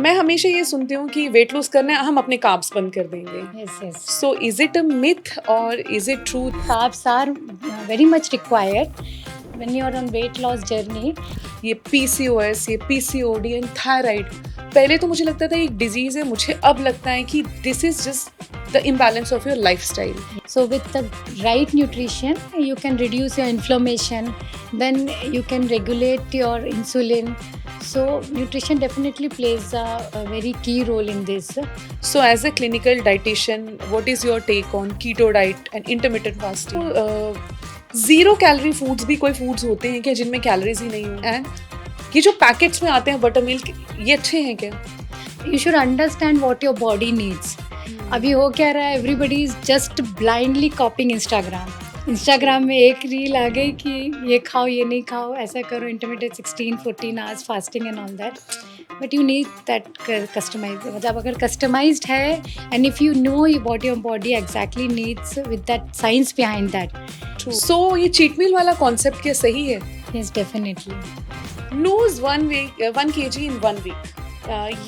मैं हमेशा ये सुनती हूँ कि वेट लूज करना है हम अपने कार्ब्स बंद कर देंगे. Yes, yes. So is it a myth और is it truth? Carbs are very much required when you are on weight loss journey. ये PCOS, ये PCOD एंड थायराइड, पहले तो मुझे लगता था एक डिजीज है, मुझे अब लगता है कि this is just the imbalance of your lifestyle. So with the right nutrition, you can reduce your inflammation. Then you can regulate your insulin. So nutrition definitely plays a very key role in this. So as a clinical dietitian, what is your take on keto diet and intermittent fasting? Zero calorie foods भी कोई foods होते हैं क्या जिनमें calories ही नहीं हो? And ये जो पैकेट्स में आते हैं बटर मिल्क, ये अच्छे हैं क्या? You should understand what your body needs. अभी हो क्या रहा है, everybody is just blindly कॉपिंग Instagram में एक रील आ गई कि ये खाओ ये नहीं खाओ, ऐसा करो, intermediate 16-14 hours fasting and all that. But you need that customise. मतलब अगर कस्टमाइज्ड है and if you know what your body exactly needs with that science behind that. So ये चीट मील वाला कॉन्सेप्ट क्या सही है? Yes, definitely. Lose 1 kg in 1 week,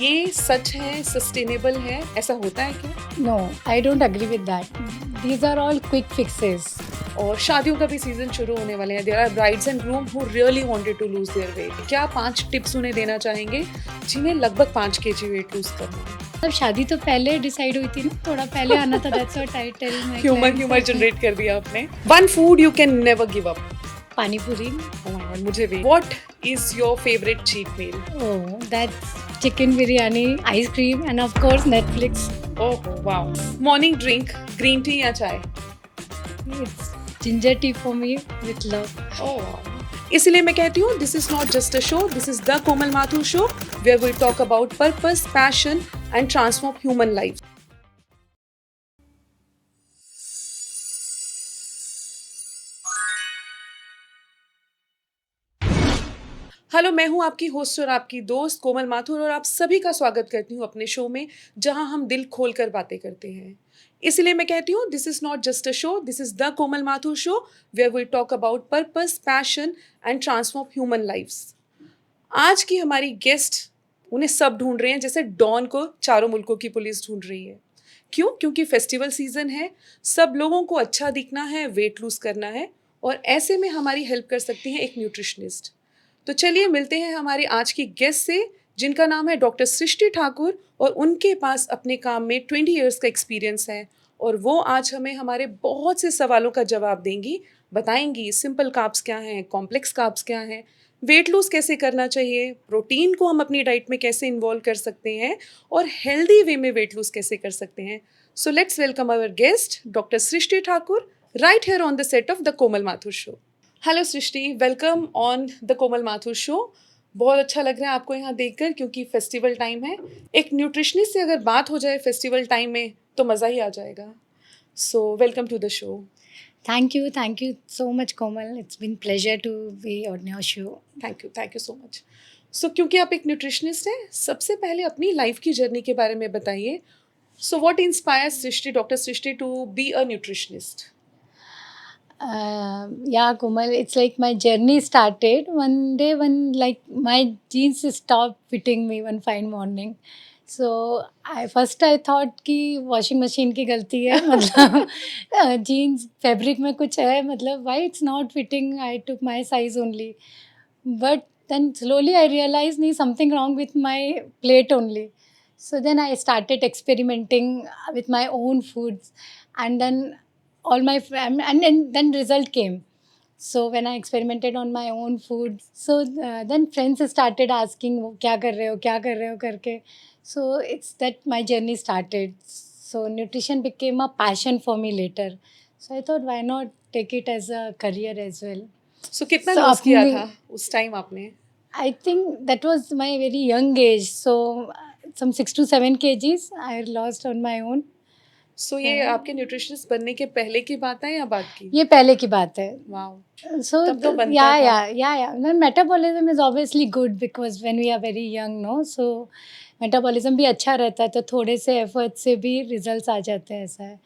ये सच है, सस्टेनेबल है, ऐसा होता है क्या? No, I don't agree with that. These are all quick fixes. और शादियों का भी सीजन शुरू होने वाले हैं. There are brides and groom who really wanted to lose their weight. क्या 5 टिप्स उन्हें देना चाहेंगे जिन्हें लगभग 5 kg वेट लूज करना है? मतलब शादी तो पहले डिसाइड हुई थी ना, थोड़ा पहले आना था. That's what I tell my humour generate कर दिया आपने. One food you can never give up. Pani puri. Oh my god, मुझे भी. What is your favourite cheat meal? Oh, that's chicken biryani, ice cream and of course Netflix. Oh wow. Morning drink, green tea या chai? It's ginger tea for me with love. इसलिए मैं कहती हूँ this is not just a show, this is the Komal Mathur show where we talk about purpose, passion and transform human life. Hello, मैं हूँ आपकी host और आपकी दोस्त कोमल माथुर और आप सभी का स्वागत करती हूँ अपने शो में जहाँ हम दिल खोल कर बातें करते हैं. इसलिए मैं कहती हूँ this is not just a show, this is the Komal Mathur show where we talk about purpose, passion and transform human lifes. आज की हमारी गेस्ट, उन्हें सब ढूंढ रहे हैं जैसे डॉन को चारों मुल्कों की पुलिस ढूंढ रही है. क्यों? क्योंकि फेस्टिवल सीजन है, सब लोगों को अच्छा दिखना है, वेट लूज करना है और ऐसे में हमारी हेल्प कर सकती हैं एक न्यूट्रिशनिस्ट. तो चलिए मिलते हैं हमारी आज की गेस्ट से जिनका नाम है डॉक्टर सृष्टि ठाकुर और उनके पास अपने काम में 20 इयर्स का एक्सपीरियंस है और वो आज हमें हमारे बहुत से सवालों का जवाब देंगी, बताएंगी सिंपल कार्ब्स क्या हैं, कॉम्प्लेक्स कार्ब्स क्या हैं, वेट लूज कैसे करना चाहिए, प्रोटीन को हम अपनी डाइट में कैसे इन्वॉल्व कर सकते हैं और हेल्दी वे में वेट लूज कैसे कर सकते हैं. So let's welcome our guest doctor Srishti Thakur right here on the set of the Komal Mathur show. Hello Srishti, welcome on the Komal Mathur show. बहुत अच्छा लग रहा है आपको यहाँ देखकर क्योंकि फेस्टिवल टाइम है. एक न्यूट्रिशनिस्ट से अगर बात हो जाए फेस्टिवल टाइम में तो मज़ा ही आ जाएगा. So welcome to the show. Thank you so much Komal. It's been pleasure to be on your show. Thank you so much. So क्योंकि आप एक न्यूट्रिशनिस्ट हैं, सबसे पहले अपनी लाइफ की जर्नी के बारे में बताइए. So what inspires Srishti, doctor Srishti to be a nutritionist? Yeah, Komal, it's like my journey started one day when like my jeans stopped fitting me one fine morning. So I thought कि washing machine की गलती है. मतलब jeans fabric में कुछ है, मतलब why it's not fitting. I took my size only, but then slowly I realized नहीं, something wrong with my plate only. So then I started experimenting with my own foods, and then all my and then result came. So when I experimented on my own food, so then friends started asking वो क्या कर रहे हो करके. So it's that my journey started. So nutrition became a passion for me later. So I thought why not take it as a career as well. So कितना loose किया था उस टाइम आपने? I think that was my very young age. So some 6 to 7 kgs I lost on my own. सो ये आपके nutritionist बनने के पहले की बात है या बाद की? ये पहले की बात है. वाओ. So तब तो बनता था. yeah. Then metabolism is obviously good because when we are very young, no, so metabolism भी अच्छा रहता है तो थोड़े से एफर्ट से भी रिजल्ट्स आ जाते हैं, ऐसा है.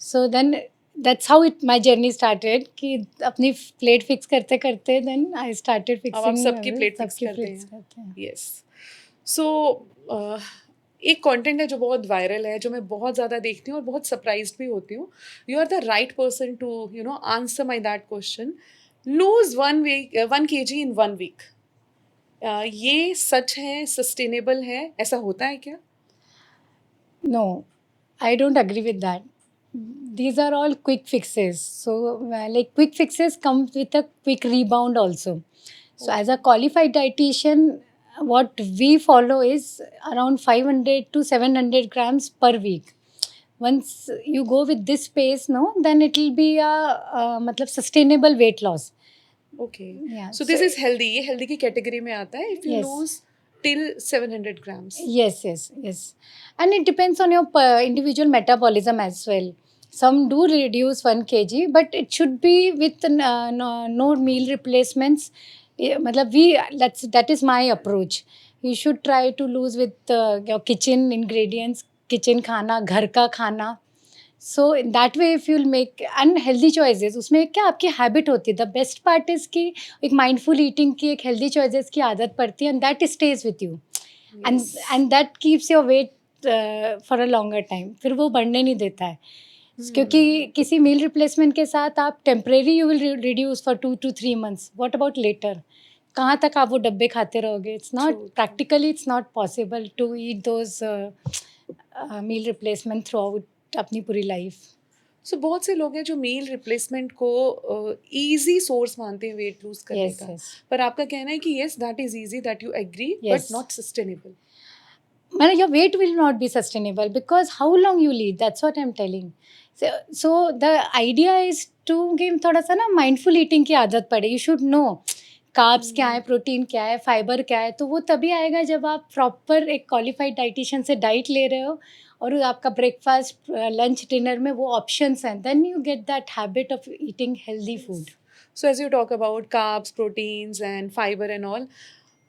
So then that's how my journey started कि अपनी प्लेट फिक्स करते करते then I started fixing. अब आप सबकी प्लेट फिक्स करते हैं. यस. सो एक कंटेंट है जो बहुत वायरल है, जो मैं बहुत ज़्यादा देखती हूँ और बहुत सरप्राइज्ड भी होती हूँ। You are the right person to answer my that question. Lose 1 kg in 1 week. ये सच है, सस्टेनेबल है, ऐसा होता है क्या? No, I don't agree with that. These are all quick fixes. So, like quick fixes come with a quick rebound also. So, as a okay, qualified dietitian, what we follow is around 500 to 700 grams per week. Once you go with this pace, no, then it will be a matlab sustainable weight loss. Okay. Yeah. So So this is healthy, ये healthy की category में आता है if you yes. Lose till 700 grams. Yes. And it depends on your individual metabolism as well. Some do reduce 1 kg, but it should be with no meal replacements. matlab that is my approach. You should try to lose with your kitchen ingredients, kitchen खाना, घर का खाना. So in that way if you'll make and healthy choices उसमें क्या आपकी habit होती है the best part is कि एक माइंडफुल ईटिंग की एक हेल्दी चॉइसेस की आदत पड़ती है and that stage with you and yes. And that keeps your weight for a longer time फिर वो बढ़ने नहीं देता है क्योंकि किसी मील रिप्लेसमेंट के साथ आप temporary you will reduce for 2 to 3 months what about later कहाँ तक आप वो डब्बे खाते रहोगे it's true, not true. Practically it's not possible to eat those meal replacement throughout अपनी पूरी लाइफ. सो बहुत से लोग हैं जो मील रिप्लेसमेंट को ईज़ी सोर्स मानते हैं वेट लूज़ करने Yes, का। yes, पर आपका कहना है कि yes that is easy, that you agree but yes. Not sustainable. Well, your weight will not be sustainable because how long you eat, that's what I'm telling. So the idea is to give थोड़ा सा ना mindful eating की आदत पड़े. You should know carbs क्या है, protein क्या है, फाइबर क्या है. तो वो तभी आएगा जब आप प्रॉपर एक क्वालिफाइड डाइटिशियन से डाइट ले रहे हो और आपका ब्रेकफास्ट लंच डिनर में वो ऑप्शंस हैं. Then you get that habit of eating healthy food. So as you talk about carbs, proteins and fibre and all,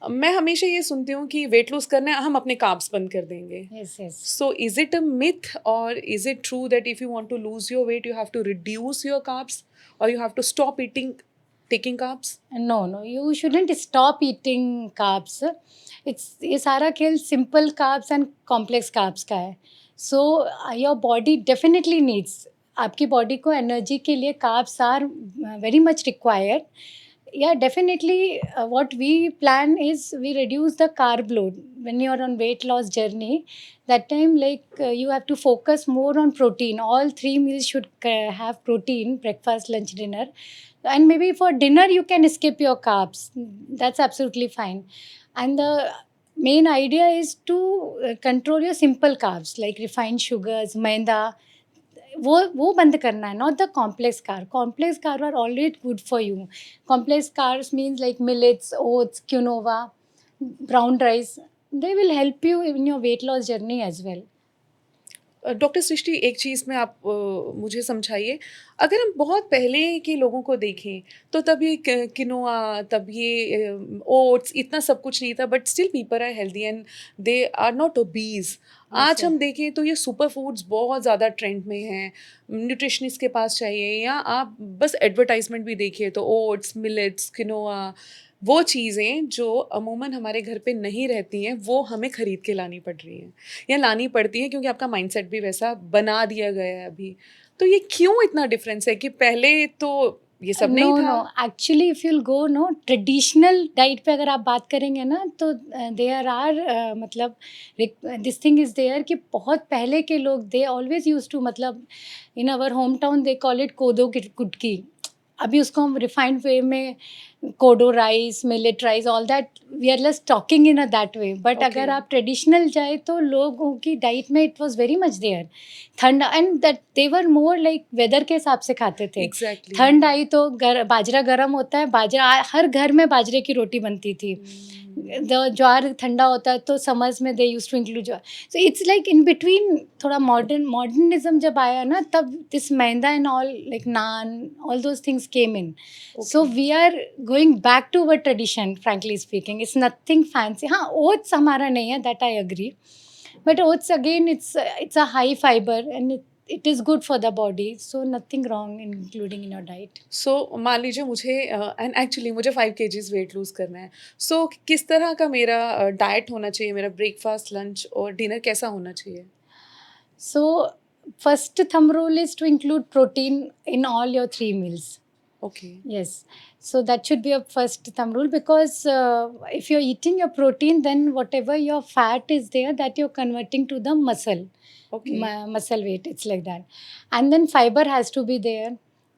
मैं हमेशा ये सुनती हूँ कि वेट लूज़ करना है, हम अपने कार्ब्स बंद कर देंगे। Yes yes. So is it a myth or is it true that if you want to lose your weight, you have to reduce your carbs or you have to stop taking carbs? No, you shouldn't stop eating carbs. ये सारा खेल simple carbs and complex carbs का है. So your body definitely needs आपकी body को energy के लिए carbs are very much required. Yeah, definitely. What we plan is we reduce the carb load when you are on weight loss journey. That time, like you have to focus more on protein. All 3 meals should have protein: breakfast, lunch, dinner, and maybe for dinner you can skip your carbs. That's absolutely fine. And the main idea is to control your simple carbs like refined sugars, maida. वो बंद करना है not the complex carb are already good for you. Complex carbs means like millets oats quinoa brown rice they will help you in your weight loss journey as well. Doctor Srishti, एक चीज़ में आप मुझे समझाइए। अगर हम बहुत पहले के लोगों को देखें तो तब ये किनोआ, तब ये ओट्स, इतना सब कुछ नहीं था, but still people are healthy and they are not obese. Yes, आज sir. हम देखें तो ये सुपर फूड्स बहुत ज़्यादा ट्रेंड में हैं, न्यूट्रिशनिस्ट के पास चाहिए, या आप बस एडवर्टाइजमेंट भी देखिए तो ओट्स, मिलेट्स, किनोआ, वो चीज़ें जो अमूमन हमारे घर पे नहीं रहती हैं वो हमें खरीद के लानी पड़ रही हैं या लानी पड़ती है, क्योंकि आपका माइंडसेट भी वैसा बना दिया गया है अभी। तो ये क्यों इतना डिफरेंस है कि पहले तो ये सब नहीं था? No actually if you'll go no traditional diet पे अगर आप बात करेंगे ना तो देयर आर मतलब दिस थिंग इज देयर कि बहुत पहले के लोग दे ऑलवेज यूज टू मतलब in our home town they call it kodo kutki. अभी उसको हम रिफाइंड वे में kodo rice, millet rice, all that we are less talking in a that way. But okay. अगर आप ट्रेडिशनल जाए तो लोगों की डाइट में it was very much there. ठंड and that they were more like weather के हिसाब से खाते थे. एग्जैक्टली। ठंड आई तो बाजरा गर्म होता है, बाजरा हर घर में बाजरे की रोटी बनती थी. ज्वार ठंडा होता है तो समर्स में they use to include jowar. So it's like in between थोड़ा मॉडर्निज्म जब आया ना तब this maida and all like naan all those things came in. So we are going back to our tradition frankly speaking. It's nothing fancy. हाँ, oats हमारा नहीं है, that I agree. But oats again it's a high fibre and it is good for the body, so nothing wrong in including in your diet. सो मान लीजिए मुझे and actually मुझे 5 kgs weight lose करना है। सो किस तरह का मेरा डाइट होना चाहिए? मेरा ब्रेकफ़ास्ट, लंच और डिनर कैसा होना चाहिए? So first thumb rule is to include protein in all your 3 meals. Okay, Yes. So that should be a first thumb rule, because if you're eating your protein, then whatever your fat is there, that you're converting to the muscle. Okay, Muscle weight, it's like that. And then fiber has to be there.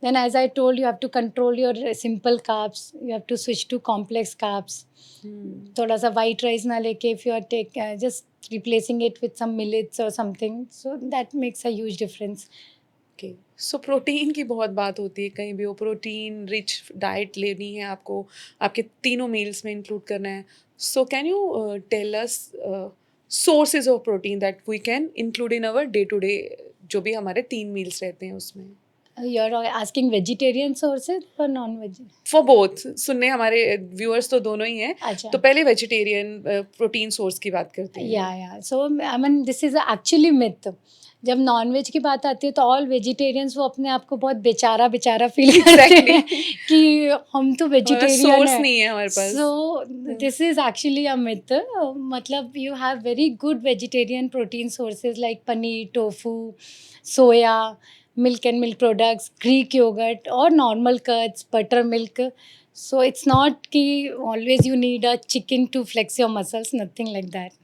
Then, as I told, you have to control your simple carbs. You have to switch to complex carbs. हुँ, थोड़ा सा white rice ना लेके, if you are just replacing it with some millets or something, so that makes a huge difference. Okay. So protein की बहुत बात होती है, कहीं भी हो प्रोटीन रिच डाइट लेनी है आपको, आपके तीनों मील्स में इंक्लूड करना है। So can you tell us sources of protein that we can include in our day to day जो भी हमारे 3 मील्स रहते हैं उसमें? You're asking vegetarian sources or non-veg? For both सुनने हमारे व्यूअर्स तो दोनों ही हैं, अच्छा. तो पहले वेजिटेरियन प्रोटीन सोर्स की बात करते हैं। Yeah so I mean this is actually myth. जब नॉनवेज की बात आती है तो ऑल वेजिटेरियंस वो अपने आप को बहुत बेचारा बेचारा फील करते Exactly. हैं कि हम तो वेजिटेरियन सोर्स है. नहीं है हमारे पास। So this is actually a myth. मतलब you have very good vegetarian protein sources like paneer, tofu, soya, milk and milk products, Greek yogurt or normal curds, buttermilk. So it's not ki always you need a chicken to flex your muscles, nothing like that.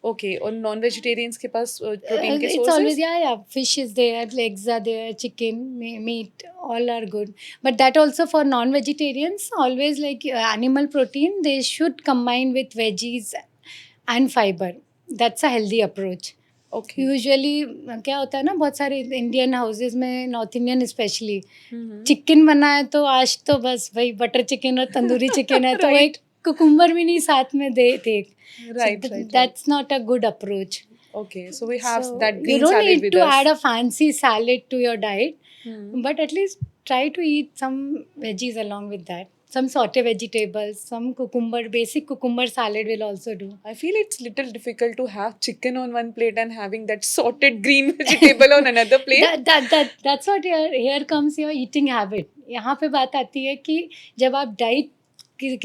Okay, और non vegetarians के पास protein के It's sources? always, yeah, fish is there, eggs are there, chicken, meat, all are good. But that also for non-vegetarians, always like animal protein, they should combine with veggies and fiber. That's a healthy approach. Okay, usually क्या होता है ना, बहुत सारे Indian houses में, north Indian specially, हम्म, chicken बना है तो आज तो बस भाई बटर चिकन और तंदूरी चिकन है तो Right. एक कुकुम्बर भी नहीं साथ में दे देख. Right right, that's not a good approach. Okay, so we have So that you green don't salad need with to us. add a fancy salad to your diet, Hmm. but at least try to eat some veggies along with that. Some sauté vegetables, some cucumber, basic cucumber salad will also do. I feel it's little difficult to have chicken on one plate and having that sorted green vegetable on another plate. That's what here comes your eating habit. यहाँ पे बात आती है कि जब आप diet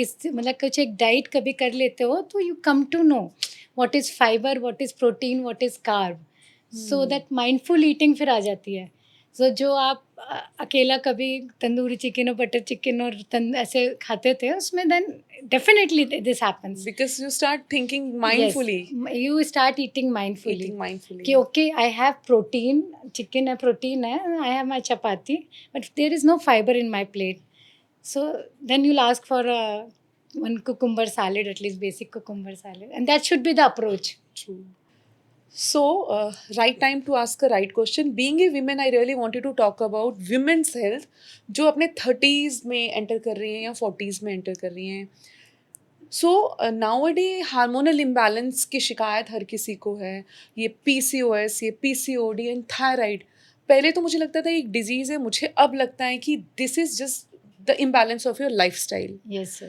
किस मतलब कुछ एक डाइट कभी कर लेते हो तो you come to know what is fibre, what is protein, what is carb. So that mindful eating फिर आ जाती है. सो जो आप अकेला कभी तंदूरी चिकन और बटर चिकन और ऐसे खाते थे उसमें, then definitely this happens. Because you start thinking mindfully, you start eating mindfully eating mindfully. कि okay I have protein, chicken है, प्रोटीन है, I have my chapati, but there is no fibre in my plate. So then you ask for one cucumber salad, at least basic cucumber salad, and that should be the approach. True. So, right time to ask a right question. Being a woman, I really wanted to talk about women's health, जो अपने 30s में enter कर रही हैं या 40s में enter कर रही हैं. सो nowadays हार्मोनल इम्बैलेंस की शिकायत हर किसी को है. ये PCOS, ये PCOD एंड थायराइड. पहले तो मुझे लगता था एक डिजीज़ है, मुझे अब लगता है कि this is just the imbalance of your lifestyle. Yes.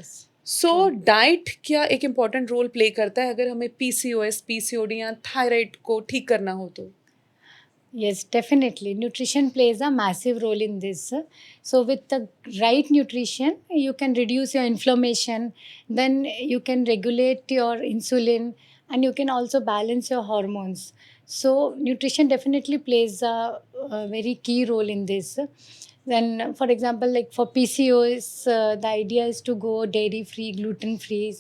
So diet क्या एक इम्पॉर्टेंट रोल प्ले करता है अगर हमें PCOS, PCOD या थायराइड को ठीक करना हो तो? Yes, definitely. Nutrition plays a massive role in this. So, with the right nutrition, you can reduce your inflammation, then you can regulate your insulin, and you can also balance your hormones. So, nutrition definitely plays a very key role in this. Then, for example, like for PCOS, the idea is to go dairy free, gluten free.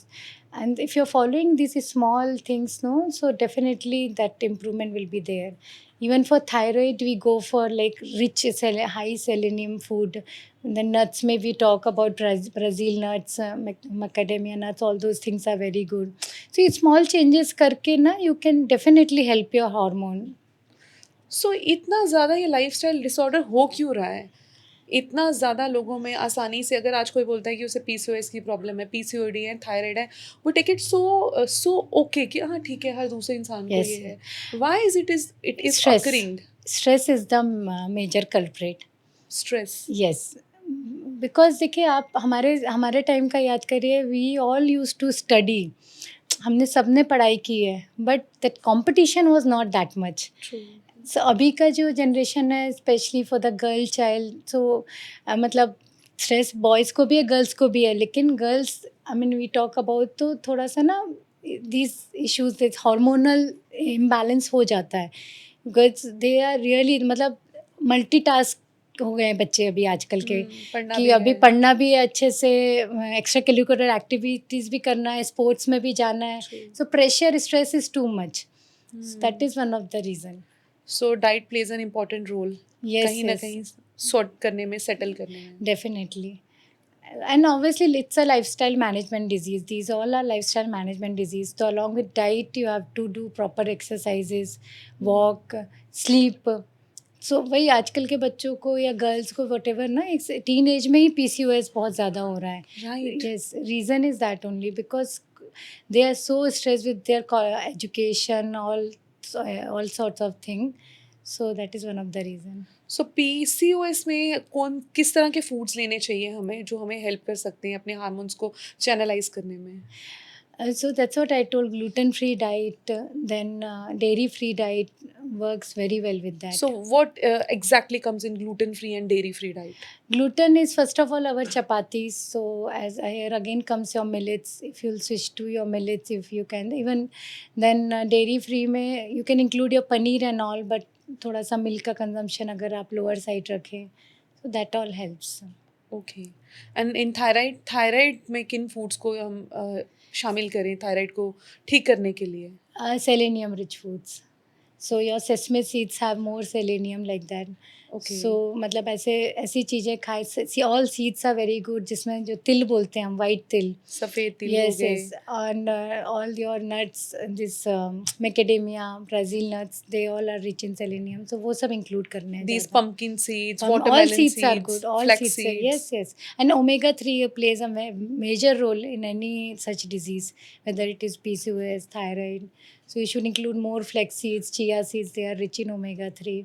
And if you're following these small things, no, so definitely that improvement will be there. Even for thyroid, we go for like high selenium food. And then nuts, may we talk about Brazil nuts, macadamia nuts, all those things are very good. So it's small changes करके ना, you can definitely help your hormone. सो इतना ज़्यादा ये lifestyle disorder हो क्यों रहा है? इतना ज़्यादा लोगों में आसानी से अगर आज कोई बोलता है कि उसे PCOS की प्रॉब्लम है, PCOD है, थायराइड है, वो टेक इट सो ओके कि हाँ ठीक है, हर दूसरे इंसान को Yes. ये है. Why it is Stress. occurring? Stress is the major culprit. Stress. Yes. Because देखिए, आप हमारे टाइम का याद करिए, we all use to study. हमने सबने पढ़ाई की है, but that competition was not that much. True. So अभी का जो जनरेशन है specially for the girl child, so मतलब स्ट्रेस बॉयज़ को भी है, गर्ल्स को भी है, लेकिन girls I mean we talk about तो थोड़ा सा ना these issues, this hormonal imbalance हो जाता है, बिकॉज दे आर रियली मतलब मल्टीटास्क हो गए हैं बच्चे अभी आजकल के, पढ़ना कि भी अभी है। पढ़ना भी है अच्छे से, एक्स्ट्रा करिकुलर एक्टिविटीज़ भी करना है, स्पोर्ट्स में भी जाना है, True. So pressure stress is too much, that is one of the reason. So diet plays an important role Yes, कहीं ना yes, कहीं सॉर्ट करने में, सेटल करने में. definitely. And obviously, it's a lifestyle management disease. These all are lifestyle management disease. So along with diet, you have to do proper exercises, walk, sleep. So वही आजकल के बच्चों को या गर्ल्स को whatever ना, एक टीन एज में ही PCOS बहुत ज़्यादा हो रहा है. Right. Yes, reason is that only because they are so stressed with their education, all sorts of thing. So that is one of the reason. So PCOS में कौन किस तरह के फूड्स लेने चाहिए हमें जो हमें हेल्प कर सकते हैं अपने हार्मोन्स को चैनलाइज करने में? So that's what I told, gluten-free diet, then dairy-free diet works very well with that. So what exactly comes in gluten-free and dairy-free diet? Gluten is first of all our chapatis. So as here again comes your millets. If you'll switch to your millets, if you can, even then dairy-free में you can include your paneer and all, but थोड़ा सा milk का consumption अगर आप lower side रखें, so that all helps. Okay. And in thyroid में किन foods को हम शामिल करें थायराइड को ठीक करने के लिए? Selenium rich foods. So your sesame seeds have more selenium like that. Okay. So मतलब ऐसी चीज़ें खाए, all seeds are very good, जिसमें जो तिल बोलते हैं हम, वाइट तिल. सफेद तिल हो Yes, गए. yes. And all your nuts, this macadamia, Brazil nuts, they all are rich in selenium. So वो सब include करने हैं These ज़्यादा. pumpkin seeds, All watermelon seeds are seeds, good. All flax seeds are, seeds. yes, yes. And omega-3 plays a major role in any such disease, whether it is PCOS, thyroid. So you should include more flax seeds, chia seeds. They are rich in omega-3.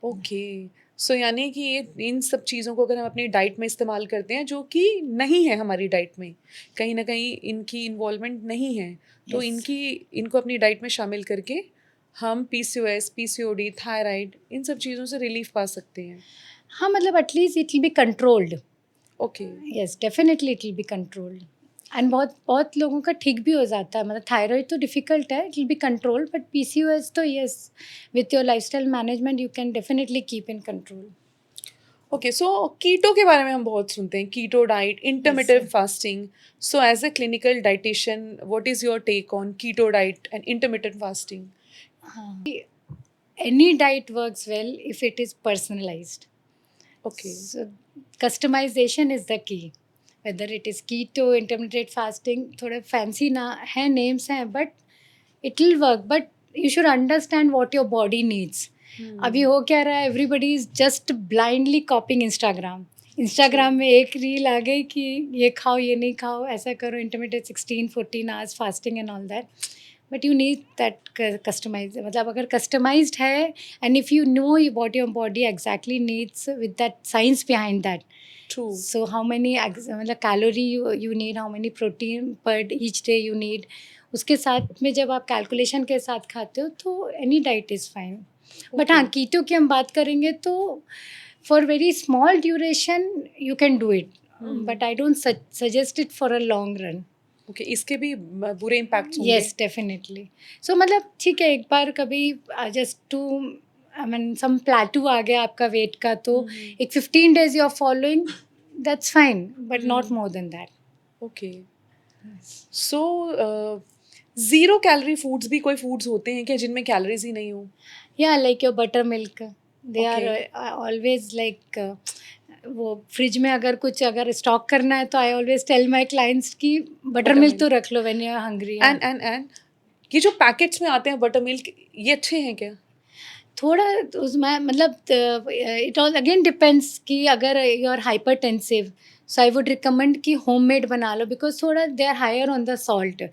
Okay. So यानी कि ये इन सब चीज़ों को अगर हम अपनी diet में इस्तेमाल करते हैं जो कि नहीं है हमारी डाइट में, कहीं ना कहीं इनकी इन्वॉल्वमेंट नहीं है, तो Yes. इनको अपनी डाइट में शामिल करके हम पीसीओएस, पीसीओडी, थायराइड इन सब चीज़ों से रिलीफ पा सकते हैं. हाँ, मतलब at least it will be controlled. Okay. Yes, definitely it will be controlled. And बहुत बहुत लोगों का ठीक भी हो जाता है, मतलब थायराइड तो डिफिकल्ट है, it will be controlled, but PCOS तो yes, with your lifestyle management you can definitely keep in control. Okay. So keto के बारे में हम बहुत सुनते हैं, keto diet, intermittent sir. Fasting. So as a clinical dietitian what is your take on keto diet and intermittent fasting? Any diet works well if it is personalized. Okay. So customization is the key. Whether it is keto, intermittent fasting, थोड़े fancy ना है, names हैं, but it will work. But you should understand what your body needs. अभी हो क्या रहा है, everybody is just blindly copying Instagram. Instagram में एक रील आ गई कि ये खाओ, ये नहीं खाओ, ऐसा करो, intermittent 16-14 hours fasting and all that. But you need that customized, मतलब अगर customized है, and if you know what your body exactly needs with that science behind that. True. So how many मतलब calorie you need, how many protein per each day you need, उसके साथ में जब आप calculation के साथ खाते हो तो any diet is fine. But हाँ, कीटो की हम बात करेंगे तो for very small duration you can do it, but I don't suggest it for a long run. Okay. इसके भी बुरे इम्पैक्ट्स होंगे? Yes, definitely. सो मतलब ठीक है, एक बार कभी just to I mean some plateau आ गया आपका वेट का, तो एक 15 days you are following, that's fine, but not more than that. Okay. So zero calorie foods भी कोई फूड्स होते हैं क्या जिनमें कैलोरीज ही नहीं हो? Yeah, like your buttermilk. They Okay. are always like वो फ्रिज में अगर कुछ अगर स्टॉक करना है तो I always tell my clients कि बटर मिल्क तो रख लो when you are hungry. And ये जो पैकेट्स में आते हैं बटर मिल्क, ये अच्छे हैं क्या? थोड़ा उसमें मतलब इट ऑल अगेन डिपेंड्स कि अगर you are hypertensive, so I would recommend कि होममेड बना लो, बिकॉज थोड़ा they are higher on the salt,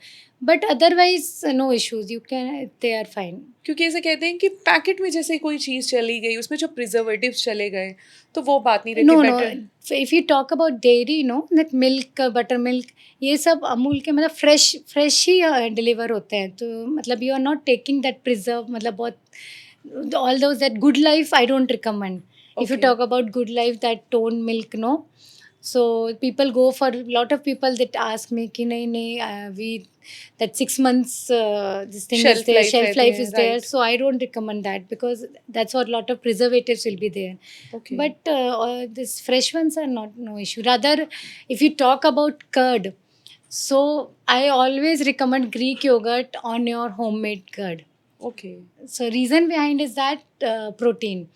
but otherwise no issues, you can, they are fine. क्योंकि ऐसे कहते हैं कि पैकेट में जैसे कोई चीज़ चली गई, उसमें जो प्रिजर्वेटिव्स चले गए, तो वो बात नहीं रहती. No, no. Better. If you talk about dairy, that milk, buttermilk, ये सब अमूल के मतलब फ्रेश ही डिलीवर होते हैं, तो मतलब you are not taking that preserve, मतलब बहुत all those that Good Life I don't recommend. If you Okay. talk about Good Life, that toned milk, no. So people go for, lot of people that ask me कि नहीं नहीं we that 6 months this thing is Shelf there, life shelf रहती life है, is there. right? So I don't recommend that because that's what lot of preservatives will be there. Okay. But this fresh ones are not no issue. Rather, if you talk about curd, so I always recommend Greek yogurt on your homemade curd. Okay. So reason behind is that protein.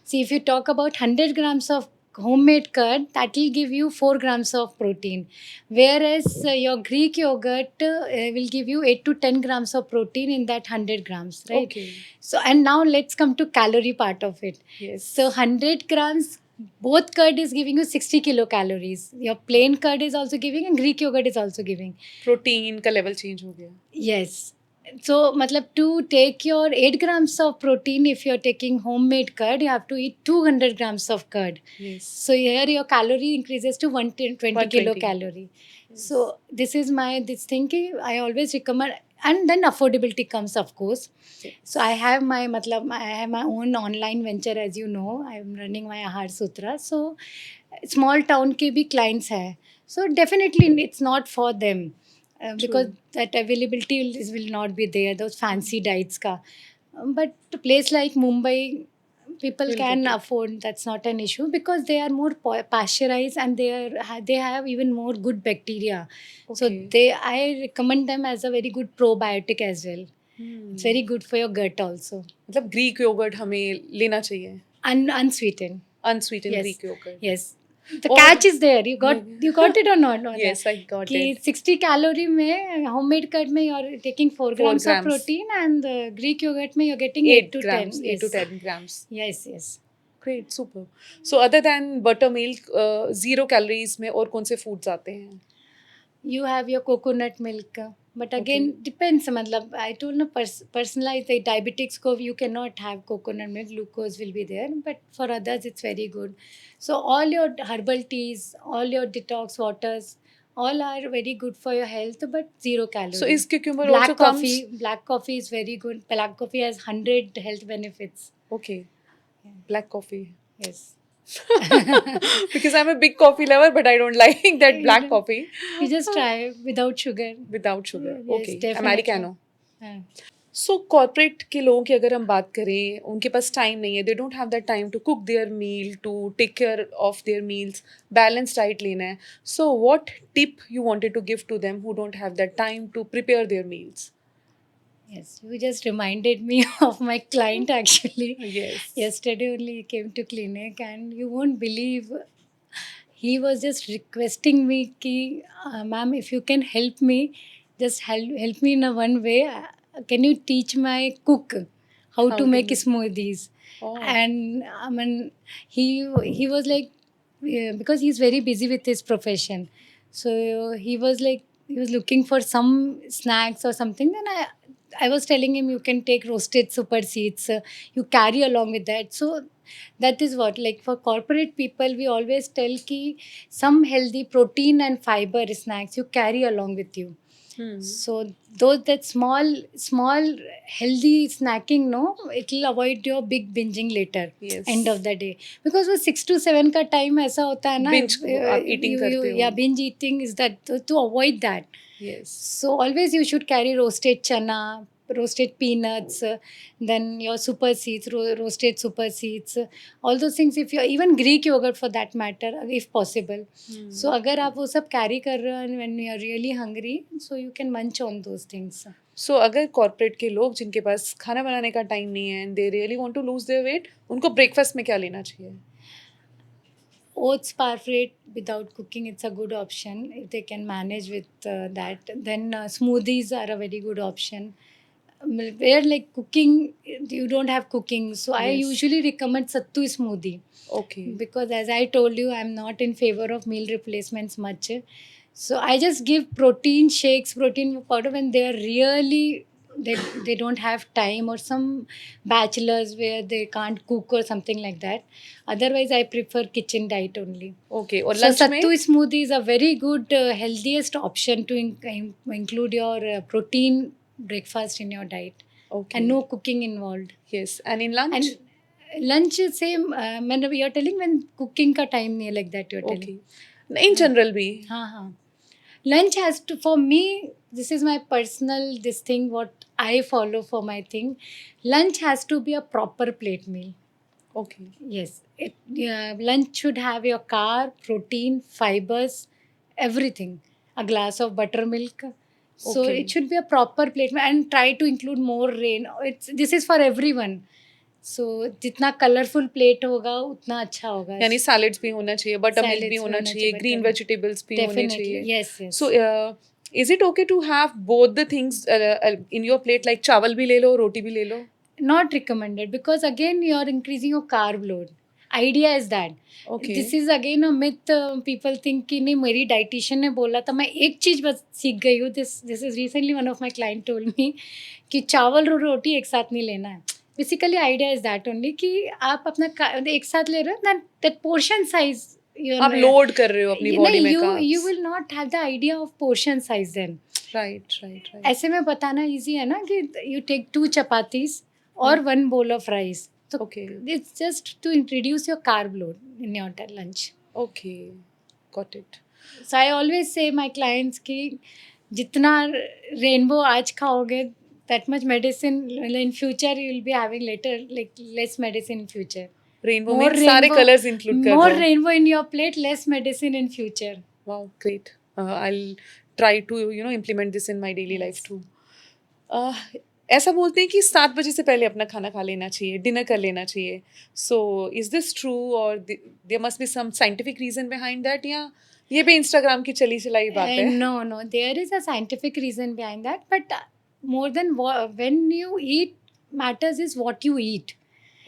See, if you talk about 100 grams of homemade curd, that will give you 4 grams of protein, whereas your Greek yogurt will give you 8 to 10 grams of protein in that 100 grams, right? Okay. So, and now let's come to calorie part of it. Yes. So 100 grams, both curd is giving you 60 kilocalories. Your plain curd is also giving, and Greek yogurt is also giving. Protein का level change हो गया. Yes. So, matlab, to take your 8 grams of protein, if you're taking homemade curd, you have to eat 200 grams of curd. Yes. So, here your calorie increases to 120 120. kilocalorie. So, this is my this thing. I always recommend, and then affordability comes, of course. So, I have my I have my own online venture, as you know. I'm running my Ahar Sutra. So, small town ke bhi clients hai. So, definitely it's not for them. Because that availability will not be there, those fancy diets ka. But a place like Mumbai, people Will can get it. afford, that's not an issue because they are more pasteurized and they have even more good bacteria. So Okay. I recommend them as a very good probiotic as well. Hmm. It's very good for your gut also. मतलब Greek yogurt हमें लेना चाहिए. Unsweetened. Unsweetened Yes. Greek yogurt. Yes. The और catch is there. You got it or not? Yes, I got कि it. 60 calorie में homemade curd में you're taking 4 4 grams of grams. protein, and the Greek yogurt में you're getting 8 8 to 10. grams, 8 to Yes. 10 grams. Yes, yes. Great, super. So other than buttermilk, 0 calories में और कौन से foods आते हैं? You have your coconut milk. But again, Okay. depends. मतलब I told ना personalized, the diabetics को you cannot have coconut milk. Glucose will be there. But for others, it's very good. So all your herbal teas, all your detox waters, all are very good for your health, but 0 calorie. So is cucumber black also coffee, comes? black coffee is very good. Black coffee has 100 health benefits. Okay. Black coffee. Yes. Because I'm a big coffee lover, but I don't like that black coffee You just try without sugar. without sugar. Yes, Okay. definitely. Americano. हाँ. सो corporate के लोगों की अगर हम बात करें, उनके पास time नहीं है, they don't have that time to cook their meal, to take care of their meals, balance diet लेना है. So what tip you wanted to give to them who don't have that time to prepare their meals? Yes, you just reminded me of my client actually. Yes. Yesterday only he came to clinic, and you won't believe, he was just requesting me ki, ma'am, if you can help me, just help me in a one way. Can you teach my cook how to make smoothies? Oh. And I mean, he was like, because he's very busy with his profession, so he was like, he was looking for some snacks or something. Then I was telling him, you can take roasted super seeds, you carry along with that. So that is what, like for corporate people, we always tell ki some healthy protein and fiber snacks you carry along with you. So those, that small healthy snacking, no, it will avoid your big binging later. Yes. End of the day, because वो 6 to 7 का time ऐसा होता है ना, Binge आप eating करते हो. yeah, binge eating is that, to avoid that. Yes. So always you should carry roasted chana, roasted peanuts, then your super seeds, roasted super seeds, all those things. If you're even Greek yogurt for that matter, if possible. So अगर आप वो सब carry कर रहे हो when you are really hungry, so you can munch on those things. सो अगर corporate के लोग जिनके पास खाना बनाने का टाइम नहीं है and they really want to lose their weight, उनको ब्रेकफास्ट में क्या लेना चाहिए? Oats parfait without cooking, it's a good option if they can manage with that. Then smoothies are a very good option. Where like cooking, you don't have cooking, so I Yes. usually recommend sattu smoothie. Okay. Because as I told you, I'm not in favor of meal replacements much. So I just give protein shakes, protein powder when they are really, they don't have time, or some bachelors where they can't cook or something like that. Otherwise, I prefer kitchen diet only. Okay. और So lunch में? sattu smoothie is a very good healthiest option to include your protein breakfast in your diet. Okay. and no cooking involved. Yes. And in lunch? And lunch same. When you're telling when cooking का time नहीं है like that you're telling. Okay. In general भी. हाँ. Lunch has to, for me, this is my personal this thing what I follow for my thing. Lunch has to be a proper plate meal. Okay. Yes, lunch should have your carb, protein, fibers, everything. A glass of buttermilk. So Okay. it should be a proper plate and try to include more rain. This is for everyone. So जितना colourful plate होगा उतना अच्छा होगा. यानी salads भी होना चाहिए, butter milk भी Salads होना होना चाहिए, चाहिए, ग्रीन butter- वेजिटेबल्स भी होने Definitely, चाहिए. yes. So is it okay to have both the things in your plate, like चावल भी ले लो, रोटी भी ले लो? Not recommended because again you are increasing your carb load. Idea is that. Okay. This is again a myth. People think कि नहीं मेरी dietitian ने बोला था. मैं एक चीज बस सीख गई हूँ. This is recently one of my client told me कि चावल और रोटी एक साथ नहीं लेना है. Basically idea is that only कि आप अपना एक साथ ले रहे हो. That portion size. आप लोड कर रहे हो अपनी बॉडी में carbs. You will not have the idea of portion size then. Right. ऐसे में बताना easy है ना कि you take 2 chapatis or 1 bowl of rice. So Okay. it's just to reduce your carb load in your lunch. Okay. Got it. So I always say my clients कि जितना rainbow आज खाओगे that much medicine in future you will be having later, like less medicine in future. Rainbow में सारे colors include कर More दो. rainbow in your plate, less medicine in future. Wow, great. I'll try to implement this in my daily life too. ऐसा बोलते हैं कि 7 बजे से पहले अपना खाना खा लेना चाहिए, डिनर कर लेना चाहिए. So is this true or there must be some scientific reason behind that, या ये भी इंस्टाग्राम की चली चलाई बात है? No, there is a scientific reason behind that, but more than when you eat matters is what you eat.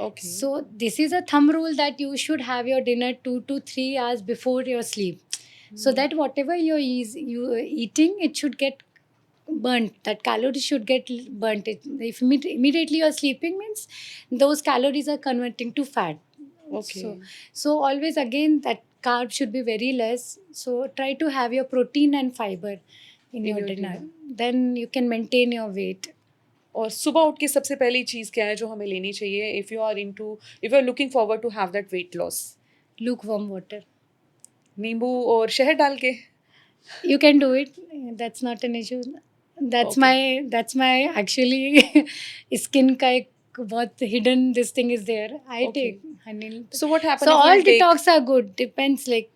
Okay. So this is a thumb rule that you should have your dinner 2 to 3 hours before your sleep, so that whatever you eating, it should get burnt. That calories should get burnt. If immediately you are sleeping means those calories are converting to fat. Okay. So always again that carb should be very less. So try to have your protein and fiber in your dinner. Then you can maintain your weight. और सुबह उठ के सबसे पहली चीज़ क्या है जो हमें लेनी चाहिए if you are looking forward to have that weight loss? Lukewarm water. नींबू और शहद डाल के? You can do it. That's not an issue. That's my actually skin का एक बहुत hidden this thing is there. I take honey. So what happens? So all detox are good. Depends like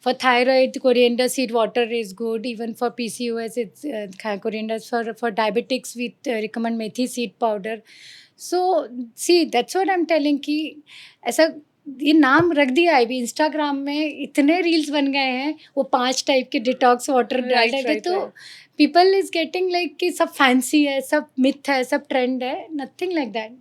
for thyroid, coriander seed water is good. Even for PCOS, it's coriander. For diabetics, we recommend methi seed powder. So see, that's what I'm telling कि ऐसा ये नाम रख दिया है. अभी Instagram में इतने रील्स बन गए हैं, वो 5 टाइप के डिटॉक्स वाटर डाल देते, तो पीपल इज गेटिंग लाइक कि सब फैंसी है, सब मिथ है, सब ट्रेंड है. Nothing like that.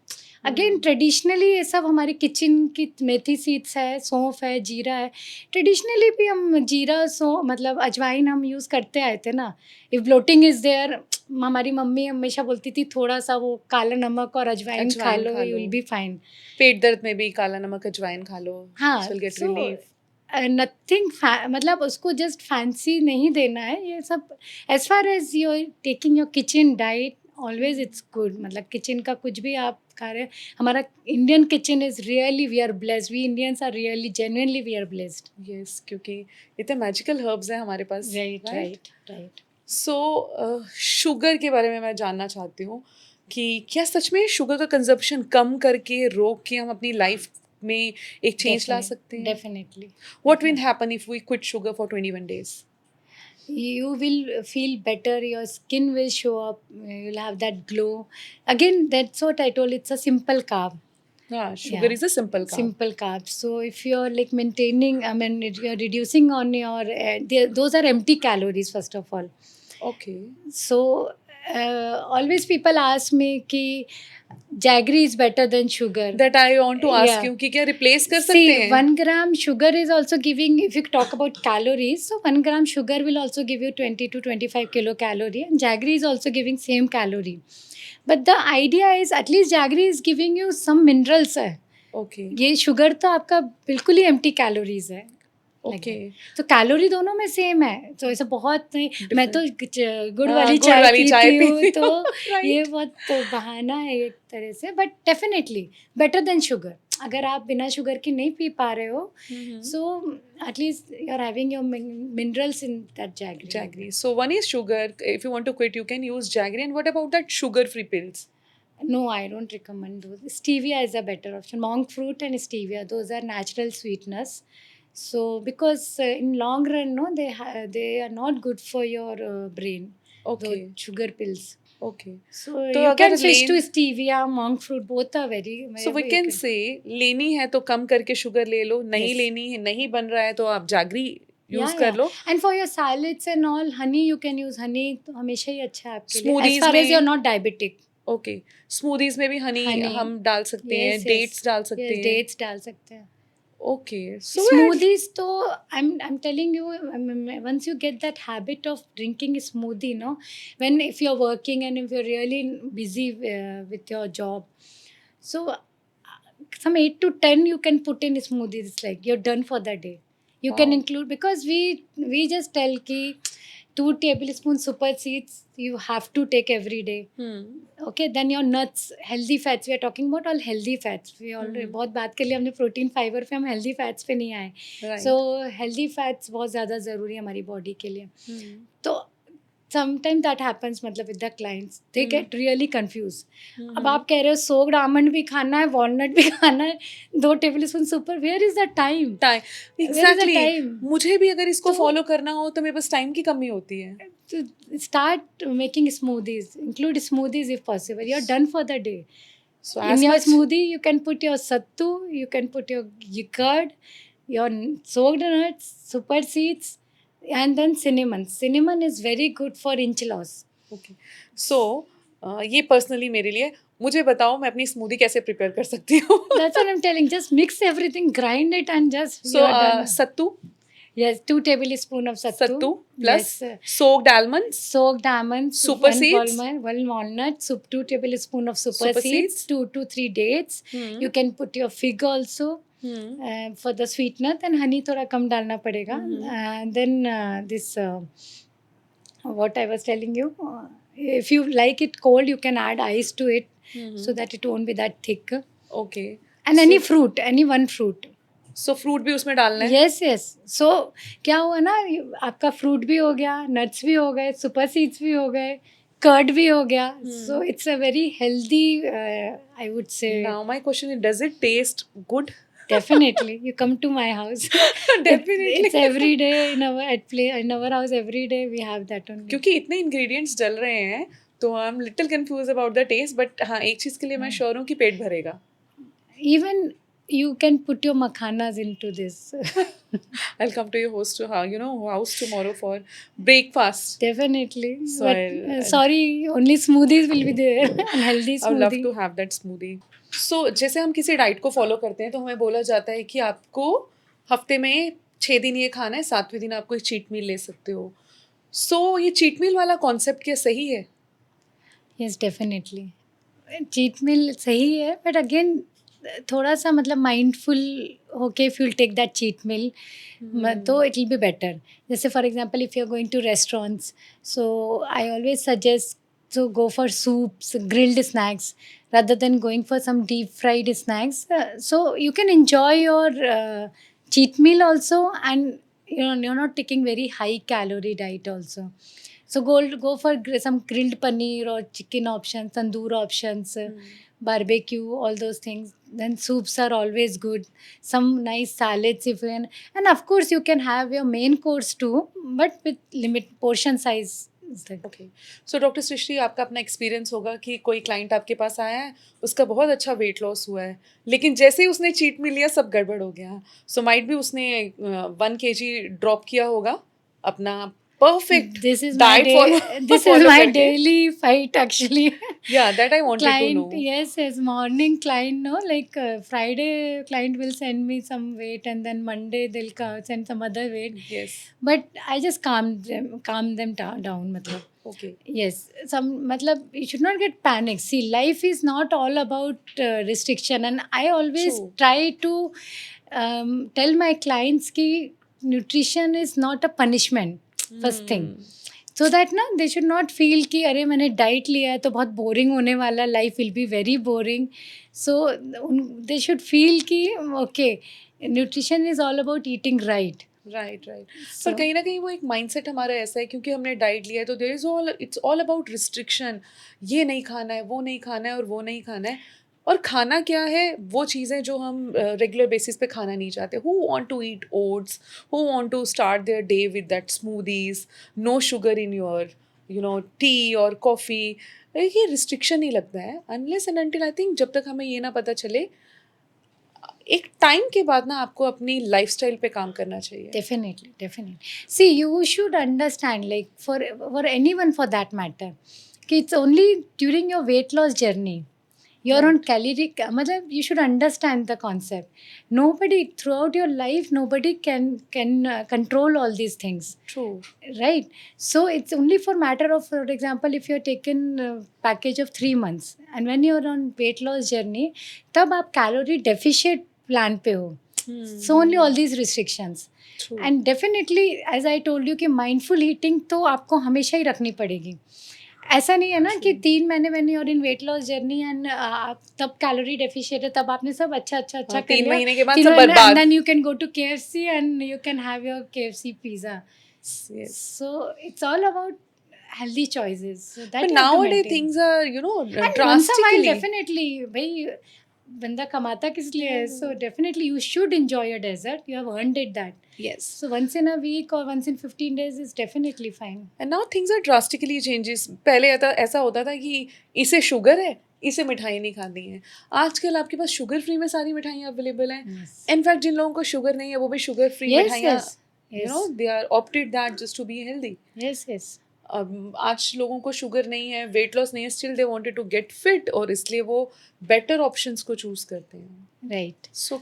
Again traditionally ये सब हमारे किचन की मेथी सीड्स है, सौंफ है, जीरा है. ट्रेडिशनली भी हम जीरा मतलब अजवाइन हम यूज़ करते आए थे ना. इफ ब्लोटिंग इज देयर, हमारी मम्मी हमेशा बोलती थी थोड़ा सा वो काला नमक और अजवाइन खा लो, यू विल बी फाइन. पेट दर्द में भी काला नमक अजवाइन खा लो. हाँ, नथिंग मतलब उसको जस्ट फैंसी नहीं देना है ये सब. As far as you taking your kitchen diet always it's good. मतलब किचन का कुछ भी आप खा रहे हैं. हमारा Indian kitchen is really, we are blessed. We Indians are really genuinely we are blessed. Yes, क्योंकि इतने मैजिकल हर्ब्स हैं हमारे पास. राइट. सो शुगर के बारे में मैं जानना चाहती हूँ कि क्या सच में शुगर का कंजप्शन कम करके, रोक के हम अपनी लाइफ में एक चेंज ला सकते हैं? Definitely. What will happen if we quit sugar for 21 days? You will feel better, your skin will show up, you'll have that glow. Again, that's what I told, it's a simple carb. Sugar is a simple carb. So if you're like maintaining, I mean, you're reducing on your, those are empty calories first of all. Okay. So always people ask me कि jaggery is better than sugar. That I want to ask you कि क्या replace कर सकते हैं? See, 1 gram sugar is also giving, if you talk about calories, so 1 gram sugar will also give you 20 to 25 kilocalorie, and jaggery is also giving same calorie. But the idea is at least jaggery is giving you some minerals है. Okay. ये sugar तो आपका बिल्कुल ही empty calories है. Okay, तो calorie दोनों में same है, तो ऐसा बहुत नहीं। मैं तो गुड़ हाँ, वाली गुड़ चाय वाली चाय पीती हूँ, पीती हो, तो ये राइट। बहुत तो बहाना है एक तरह से, but definitely better than sugar. अगर आप बिना शुगर की नहीं पी पा रहे हो, so at least you are having your minerals in that jaggery. Jaggery. So one is sugar. If you want to quit, you can use jaggery. And what about that sugar-free pills? No, I don't recommend those. Stevia is a better option. Monk fruit and stevia, those are natural sweeteners. So because in long run, no, they are not good for your brain. Those Okay, sugar pills. okay. So तो you अगर can switch to लेन stevia, monk fruit. Both are very. So we you can can- से लेनी है तो कम करके sugar ले लो, नहीं Yes. लेनी है, नहीं बन रहा है तो आप जागरी यूज Yeah, कर yeah. Low. And for your salads and all, honey you can use honey. तो हमेशा ही अच्छा है आपके लिए. As smoothies far as you're में not diabetic. ओके, स्मूदीज में भी हनी Honey. हम डाल सकते हैं, Yes, yes. डेट्स डाल सकते Yes, हैं। dates डाल सकते हैं. ओके, सो Smoothies तो I'm telling you, once you get that habit of drinking a smoothie, no, when if you're working and if you're really busy with your job, so some 8 to 10 you can put in smoothies. It's like you're done for the day. You can wow, include, because we just tell ki 2 tablespoons super seeds you have to take every day. Okay, then your nuts, healthy fats, we are talking about all healthy fats. We already बहुत बात कर लिया हमने protein fibre पे, हम healthy fats पे नहीं आए. सो राइट। हेल्दी फैट्स बहुत ज़्यादा ज़रूरी है हमारी बॉडी के लिए. तो समटाइम दैट हैपन्स, मतलब with the clients they get really confuse. अब आप कह रहे हो सोक्ड आमंड भी खाना है, वॉलनट भी खाना है, 2 tablespoon super, where is the time? Time, Where is the exactly. time? मुझे भी अगर इसको तो- फॉलो करना हो तो मेरे पास टाइम की कमी होती है। To start making smoothies, include smoothies if possible. You're done for the day. So In as your much smoothie, you can put your sattu, you can put your curd, your soaked nuts, super seeds, and then cinnamon. Cinnamon is very good for inch loss. Okay, so ये personally मेरे लिए, मुझे बताओ मैं अपनी smoothie कैसे prepare कर सकती हूँ। That's what I'm telling. Just mix everything, grind it, and just so you're done. Sattu, Yes, 2 tablespoon of sattu. Sattu plus Yes, soaked almonds, soaked almonds, Super seeds? one walnut, 2 tablespoon of super Super seeds, seeds? 2 to 3 dates. You can put your fig also. For the sweetener, then honey थोड़ा कम डालना पड़ेगा. And then this what I was telling you, if you like it cold, you can add ice to it so that it won't be that thick. Okay. And any fruit, any one fruit. So fruit भी उसमें डालना है। Yes yes. सो क्या हुआ ना, आपका fruit भी हो गया, नट्स भी हो गए, सुपर सीड्स भी हो गए, कर्ड भी हो गया. So it's a very healthy, I would say. Now my question is, does it taste good? Definitely, you come to my house. Definitely. It's every day in our house. Every day we have that only. क्योंकि इतने ingredients डल रहे हैं तो I am little confuse about the taste, but हाँ एक चीज के लिए मैं श्योर हूँ कि पेट भरेगा। Even you can put your makhanas into this. I'll come to your host to house tomorrow for breakfast. Definitely. So But I'll- sorry, only smoothies will be there. And healthy I would love smoothie. to have that smoothie. So जैसे हम किसी diet को follow करते हैं तो हमें बोला जाता है कि आपको हफ्ते में 6 दिन ये खाना है, 7वें दिन आपको एक चीट मील ले सकते हो। सो ये चीट मील वाला कॉन्सेप्ट क्या सही है? Yes, definitely. चीट मील सही है, बट अगेन थोड़ा सा मतलब माइंडफुल होके if you'll take that cheat meal तो इट विल बी बेटर. जैसे for example if you are going to restaurants, so I always suggest to go for soups, grilled snacks, rather than going for some deep fried snacks. So you can enjoy your cheat meal also, and you're not taking very high calorie diet also. So go for some grilled paneer or chicken options, tandoor options, barbecue, all those things. Then soups are always good. Some nice salads if you can, and of course you can have your main course too, but with limit portion size. Okay, so doctor Srishti, आपका अपना experience होगा कि कोई client आपके पास आया है, उसका बहुत अच्छा वेट लॉस हुआ है, लेकिन जैसे ही उसने चीट मील लिया सब गड़बड़ हो गया। सो माइट भी उसने 1 kg ड्रॉप किया होगा अपना perfect This is diet my follow this is follow my करके। daily fight actually. Yeah, that I wanted to Client, know. yes, morning client, no, like Friday client will send me some weight, and then Monday they'll send some other weight. Yes. But I just calm them down, matlab. Okay. Yes, matlab, you should not get panic. See, life is not all about restriction, and I always True. try to tell my clients ki nutrition is not a punishment, first thing. Hmm. So that ना they should not feel कि अरे मैंने diet लिया है तो बहुत boring होने वाला, life will be very boring. So they should feel कि okay, nutrition is all about eating right. Right right. पर So कहीं ना कहीं वो एक माइंडसेट हमारा ऐसा है क्योंकि हमने डाइट लिया है तो there is all it's all about restriction. ये नहीं खाना है, वो नहीं खाना है और वो नहीं खाना है. और खाना क्या है? वो चीज़ें जो हम रेगुलर बेसिस पे खाना नहीं चाहते. Who want to eat oats, who want to start their day with that smoothies, no sugar in your tea और कॉफ़ी. ये रिस्ट्रिक्शन ही लगता है unless and until I think जब तक हमें ये ना पता चले. एक टाइम के बाद ना आपको अपनी लाइफस्टाइल पे काम करना चाहिए. definitely. See, you should understand, like for anyone for that matter, कि it's only during your weight loss journey. You're on calorie, मतलब you should understand the concept. Nobody throughout your life, nobody can control all these things, True. right? So it's only for matter of, for example, if you're taken package of 3 months and when you're on weight loss journey, तब आप calorie deficit plan पे हो. So only all these restrictions. True. And definitely, as I told you कि mindful eating तो आपको हमेशा ही रखनी पड़ेगी. ऐसा नहीं है ना कि 3 महीने when you're in weight loss journey and आप तब कैलोरी डेफिशिएट है, तब आपने सब अच्छा कर 3 लिया, महीने के बाद 3 सब महीने बर्बाद. and then you can go to KFC and you can have your KFC pizza. Yes. So it's all about healthy choices. So that But you have to nowadays maintain. things are, And once a while, drastically. definitely, भाई बंदा कमाता किस लिए है? So definitely you should enjoy your dessert. You have earned it that. Yes. So once in a week or once in 15 days is definitely fine. And now things are drastically changes. पहले ऐसा होता था कि इसे sugar है, इसे मिठाई नहीं खानी है. आजकल आपके पास शुगर फ्री में सारी मिठाइयाँ अवेलेबल हैं. Yes. इनफैक्ट जिन लोगों को शुगर नहीं है वो भी शुगर फ्री Yes, मिठाइयाँ, yes. they are opted that just to be healthy. Yes. आज लोगों को शुगर नहीं है, वेट लॉस नहीं है, still they wanted to get fit और इसलिए वो बेटर ऑप्शंस को चूज करते हैं. Right. So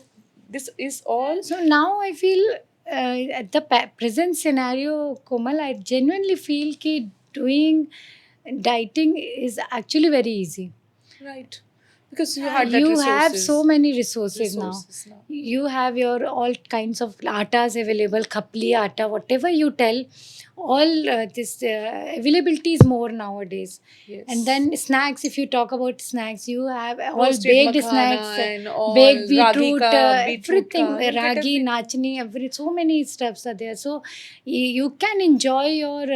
this is all. So now I feel at the present scenario, Komal, I genuinely feel कि doing dieting is actually very easy. Right. Because you had that You resources. have so many resources now. now. You have your all kinds of atas available, khapli atta, whatever you tell, all this availability is more nowadays. Yes. And then snacks, if you talk about snacks, you have all Roasted baked makhana snacks, and all baked ragi beetroot, ka, beetroot everything, ka, you get ragi, everything. nachni, so many stuffs are there. So you can enjoy your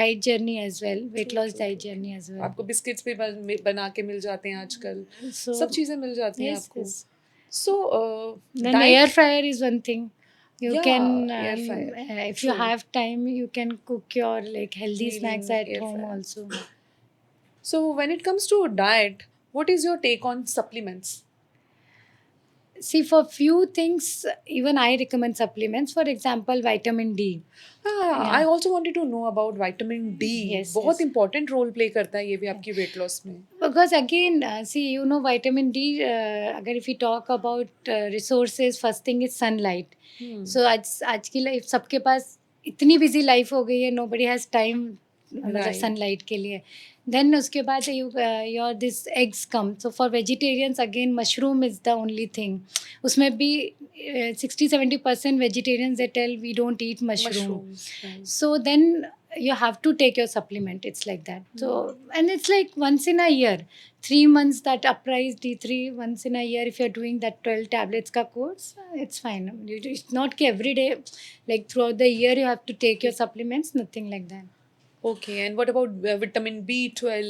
diet journey as well, weight loss diet journey as well. आपको biscuits भी बना के मिल जाते हैं आजकल. So सब चीजें मिल जाती हैं yes, आपको. yes. So Then air fryer is one thing. You Yeah, can, air fryer. if you True. have time, you can cook your like healthy Meal snacks in at air home fryer. also. So when it comes to diet, what is your take on supplements? See, for few things, even I recommend supplements. For example, vitamin D. I also wanted to know about vitamin D. Yes, बहुत yes. important role play करता है ये भी आपकी weight loss में. Because again, see, you know, vitamin D, अगर if we talk about resources, first thing is sunlight. So आज की लाइफ सबके पास इतनी बिजी लाइफ हो गई है, nobody has time मतलब Right. सनलाइट के लिए. देन उसके बाद your this eggs come. So for vegetarians again mushroom is the only thing. उसमें भी 60-70% vegetarians they tell we don't eat mushroom. Mushrooms. Right. So then you have to take your supplement. It's like that. So and it's like once in a year, 3 months that uprise D3 once in a year. If you're doing that 12 tablets ka course, it's fine. It's not कि every day, like throughout the year you have to take your supplements. Nothing like that. Okay, and what about vitamin B12,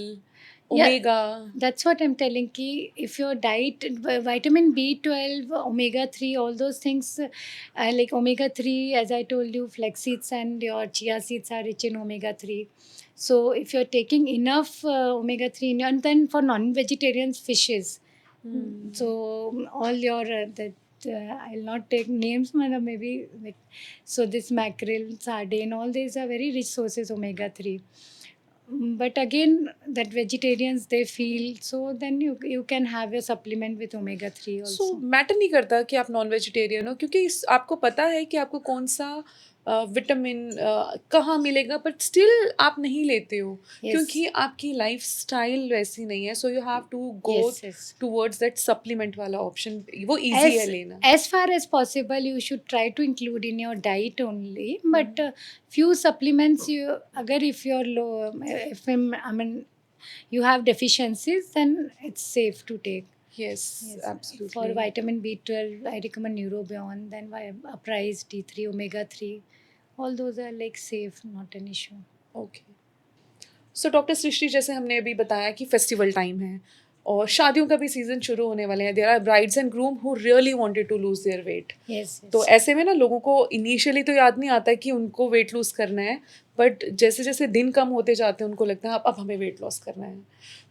Yeah. omega? That's what I'm telling ki if your diet, vitamin B12, omega 3, all those things, like omega 3, as I told you, flax seeds and your chia seeds are rich in omega 3. So if you're taking enough omega 3, and then for non-vegetarians, fishes. So all your I'll not take names, maybe like, so this mackerel, sardine, all these are very rich sources omega 3. But again, that vegetarians they feel, so then you can have your supplement with omega 3 also. So matter नहीं करता कि आप non vegetarian हो क्योंकि आपको पता है कि आपको कौन सा विटामिन कहाँ मिलेगा, बट स्टिल आप नहीं लेते हो Yes. क्योंकि आपकी लाइफस्टाइल वैसी नहीं है, so you have to go Yes, yes. Towards that supplement वाला ऑप्शन, वो इजी है As लेना. as far as possible, you should try to include in your diet only. But few supplements, you agar if you're low, if I mean you have deficiencies, then it's safe to take. Yes, Yes, absolutely. for vitamin B12, I recommend Neurobion. Then Uprise D3, omega 3. All those are like safe, not an issue. Okay. So doctor Srishti, जैसे हमने अभी बताया कि festival time है और शादियों का भी सीजन शुरू होने वाले हैं. There are brides and groom who really wanted to lose their weight. Yes, yes. तो ऐसे में ना लोगों को इनिशियली तो याद नहीं आता कि उनको वेट लूज करना है, बट जैसे जैसे दिन कम होते जाते हैं उनको लगता है अब हमें वेट लॉस करना है.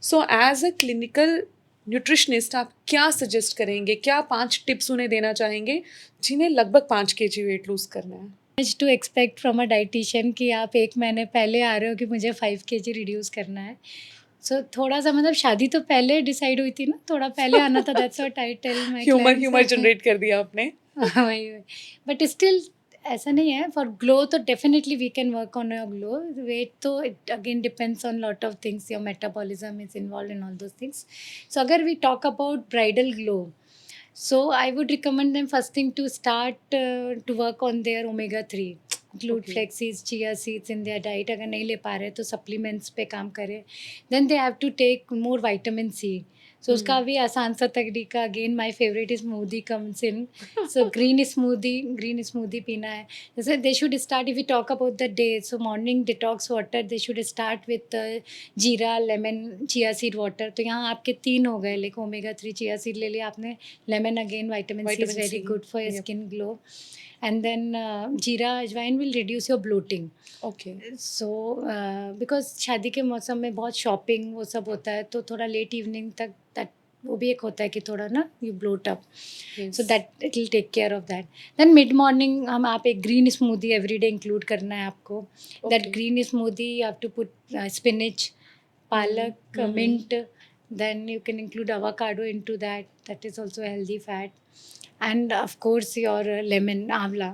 So as a clinical nutritionist आप क्या सजेस्ट करेंगे, क्या 5 टिप्स उन्हें देना चाहेंगे जिन्हें लगभग 5 kg वेट लूज करना है? Much to expect from a dietitian कि आप 1 महीने पहले आ रहे हो कि मुझे 5 केजी रिड्यूस करना है. सो थोड़ा सा मतलब शादी तो पहले डिसाइड हुई थी ना, थोड़ा पहले आना था. That's what I tell my humour generate कर दिया आपने. वही. बट स्टिल ऐसा नहीं है. फॉर ग्लो तो definitely we can work on your glow. Weight तो it again depends on lot of things. Your metabolism is involve in all those things. So अगर we talk about bridal glow, so I would recommend them first thing to start to work on their omega 3. Include Okay. flax seeds, chia seeds in their diet. अगर नहीं ले पा रहे तो supplements पे काम करें. Then they have to take more vitamin C. So उसका भी आसान सा तरीका, again my favourite smoothie comes in. So green smoothie पीना है. जैसे they should start, if you talk about the day, so morning detox water they should start with जीरा, lemon, chia seed water. तो यहाँ आपके 3 हो गए. लाइक ओमेगा 3 चिया सीड ले लिया आपने, lemon again vitamin C is Vitamin very C, good for your yep. Skin glow. And then jeera ajwain will reduce your bloating. Okay. So because शादी के मौसम में बहुत शॉपिंग वो सब होता है, तो थोड़ा लेट इवनिंग तक दैट वो भी एक होता है कि थोड़ा ना you bloat up. So that it will take care of that. Then mid morning हम आप एक ग्रीन स्मूदी एवरीडे इंक्लूड करना है आपको. That Okay. Green smoothie you have to put spinach, palak, mint. Then you can include avocado into that. That is also a healthy fat. And of course your lemon, आंवला,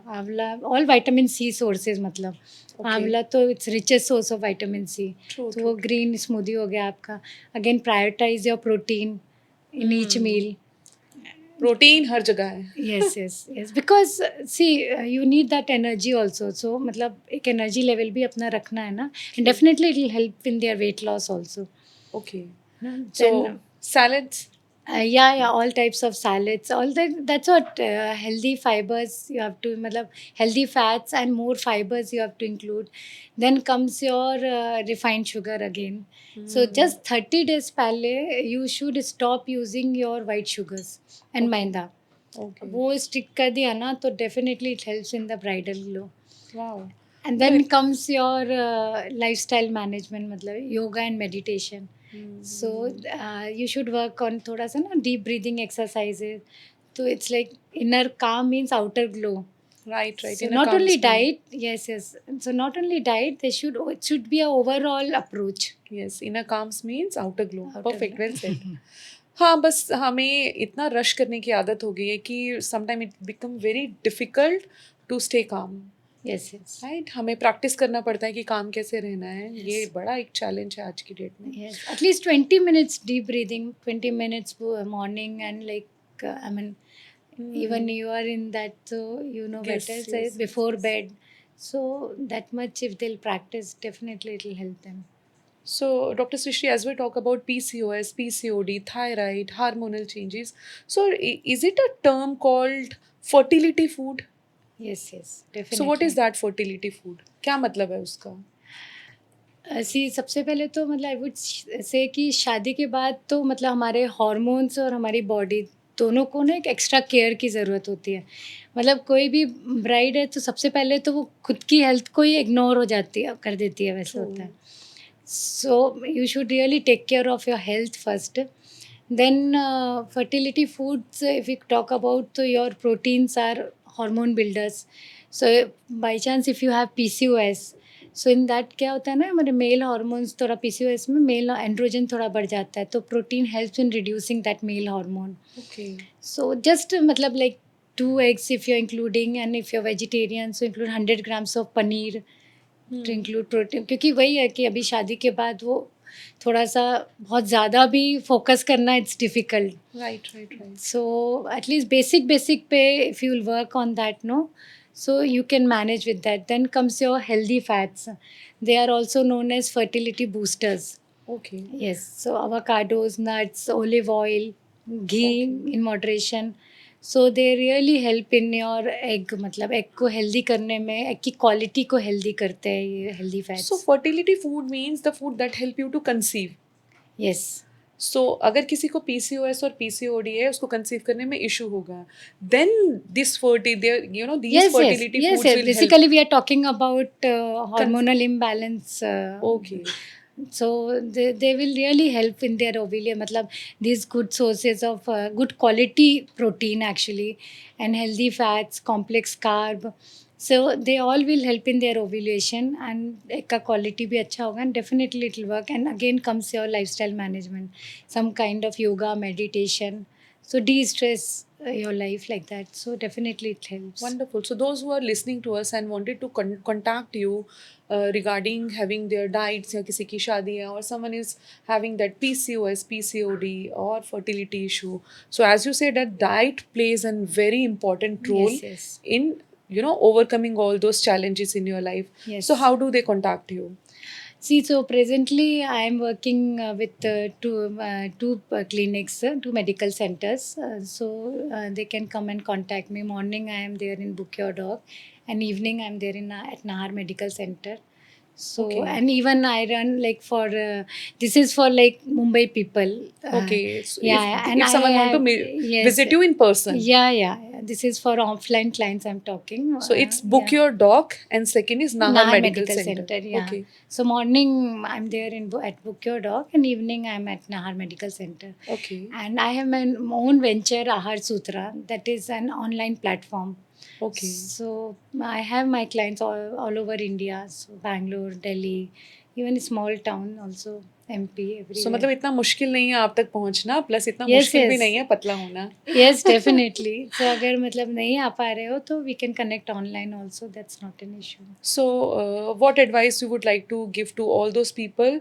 all vitamin C sources. मतलब Okay. आंवला तो it's richest source of vitamin C. True, तो वो green smoothie हो गया आपका. Again prioritize your protein in each meal. Protein हर जगह है. yes because see you need that energy also. So मतलब एक energy level भी अपना रखना है ना. And definitely it will help in their weight loss also. Okay. Then, so salads. yeah, all types of salads, all that. That's what healthy fibers you have to, matlab healthy fats and more fibers you have to include. Then comes your refined sugar again. So just 30 days pehle you should stop using your white sugars and maida. Okay. वो stick कर दिया ना तो definitely it helps in the bridal glow. Wow. And then comes your lifestyle management, matlab yoga and meditation. So you should work on थोड़ा सा ना deep breathing exercises. So it's like inner calm means outer glow. Right. So not only diet, yes. So not only diet, it should be a overall approach. Yes, inner calms means outer glow. Outer perfect, glow. Well said. हाँ, बस हमें इतना rush करने की आदत हो गई है कि sometime it become very difficult to stay calm. Yes. Right. हमें प्रैक्टिस करना पड़ता है कि काम कैसे रहना है. ये बड़ा एक चैलेंज है आज की डेट में. Yes. At least 20 minutes deep breathing, 20 minutes morning, and like I mean, even you are in that, so you know Yes, better. yes, Say yes, before yes. bed. So that much if they'll practice, definitely it will help them. So, Dr. Srishti, as we talk about PCOS, PCOD, thyroid, hormonal changes, so is it a term called fertility food? Yes, definitely. So, what is that fertility food? क्या मतलब है उसका? सबसे पहले तो मतलब I would say कि शादी के बाद तो मतलब हमारे हार्मोन्स और हमारी बॉडी दोनों को ना एक एक्स्ट्रा केयर की ज़रूरत होती है. मतलब कोई भी ब्राइड है तो सबसे पहले तो वो खुद की हेल्थ को ही इग्नोर हो जाती है, कर देती है, वैसे होता है. So you should really take care of your health first. Then fertility foods, if we talk about, so your proteins are hormone builders. So by chance if you have PCOS, so in that क्या होता है ना, हमारे male hormones थोड़ा PCOS में mail androgen थोड़ा बढ़ जाता है, तो protein helps in reducing that male hormone. Okay. So just मतलब like 2 eggs if you're including, and if you're vegetarian, so include 100 grams of paneer to include protein. क्योंकि वही है कि अभी शादी के बाद वो थोड़ा सा बहुत ज़्यादा भी फोकस करना it's difficult. Right, right, right. So at least basic pay, if you will work on that, no, so you can manage with that. Then comes your healthy fats. They are also known as fertility boosters. Okay. Yes, so avocados, nuts, olive oil, ghee Okay. in moderation. So they really help in your egg, मतलब egg को healthy करने में, egg की quality को healthy करते हैं ये healthy fats. So fertility food means the food that help you to conceive. Yes. So अगर किसी को PCOS और PCOD है उसको कंसीव करने में इशू होगा, then this fertility, you know, these Yes, fertility yes, foods yes. will help. Basically, we are talking about hormonal imbalance. Okay. So they will really help in their ovulation. मतलब these good sources of good quality protein actually, and healthy fats, complex carb. So they all will help in their ovulation, and egg का quality भी अच्छा होगा, and definitely it will work. And again comes your lifestyle management, some kind of yoga, meditation. So de-stress your life like that. So definitely it helps. Wonderful. So those who are listening to us and wanted to contact you regarding having their diets या किसी की शादी है or someone is having that PCOS, PCOD or fertility issue. So as you said, that diet plays a very important role Yes. in, you know, overcoming all those challenges in your life. Yes. So how do they contact you? See, so presently I am working with two clinics, two medical centers. So they can come and contact me. Morning I am there in Book Your Dog, and evening I am there in at Nahar Medical Center. So Okay. and even I run like for this is for like Mumbai people. Okay. So Yeah, and if someone want to yes, visit you in person. Yeah. This is for offline clients I'm talking. So it's Book Your Doc and second is Nahar Medical Center. Yeah. Okay. So morning I'm there at Book Your Dog, and evening I'm at Nahar Medical Center. Okay. And I have my own venture, Ahar Sutra, that is an online platform. Okay. So I have my clients all over India, so Bangalore, Delhi, even a small town also, MP, everywhere. So मतलब इतना मुश्किल नहीं है आप तक पहुंचना, plus इतना Yes, मुश्किल भी yes. नहीं है पतला होना. Yes, definitely. So अगर मतलब नहीं आ पा रहे हो तो we can connect online also. That's not an issue. So what advice you would like to give to all those people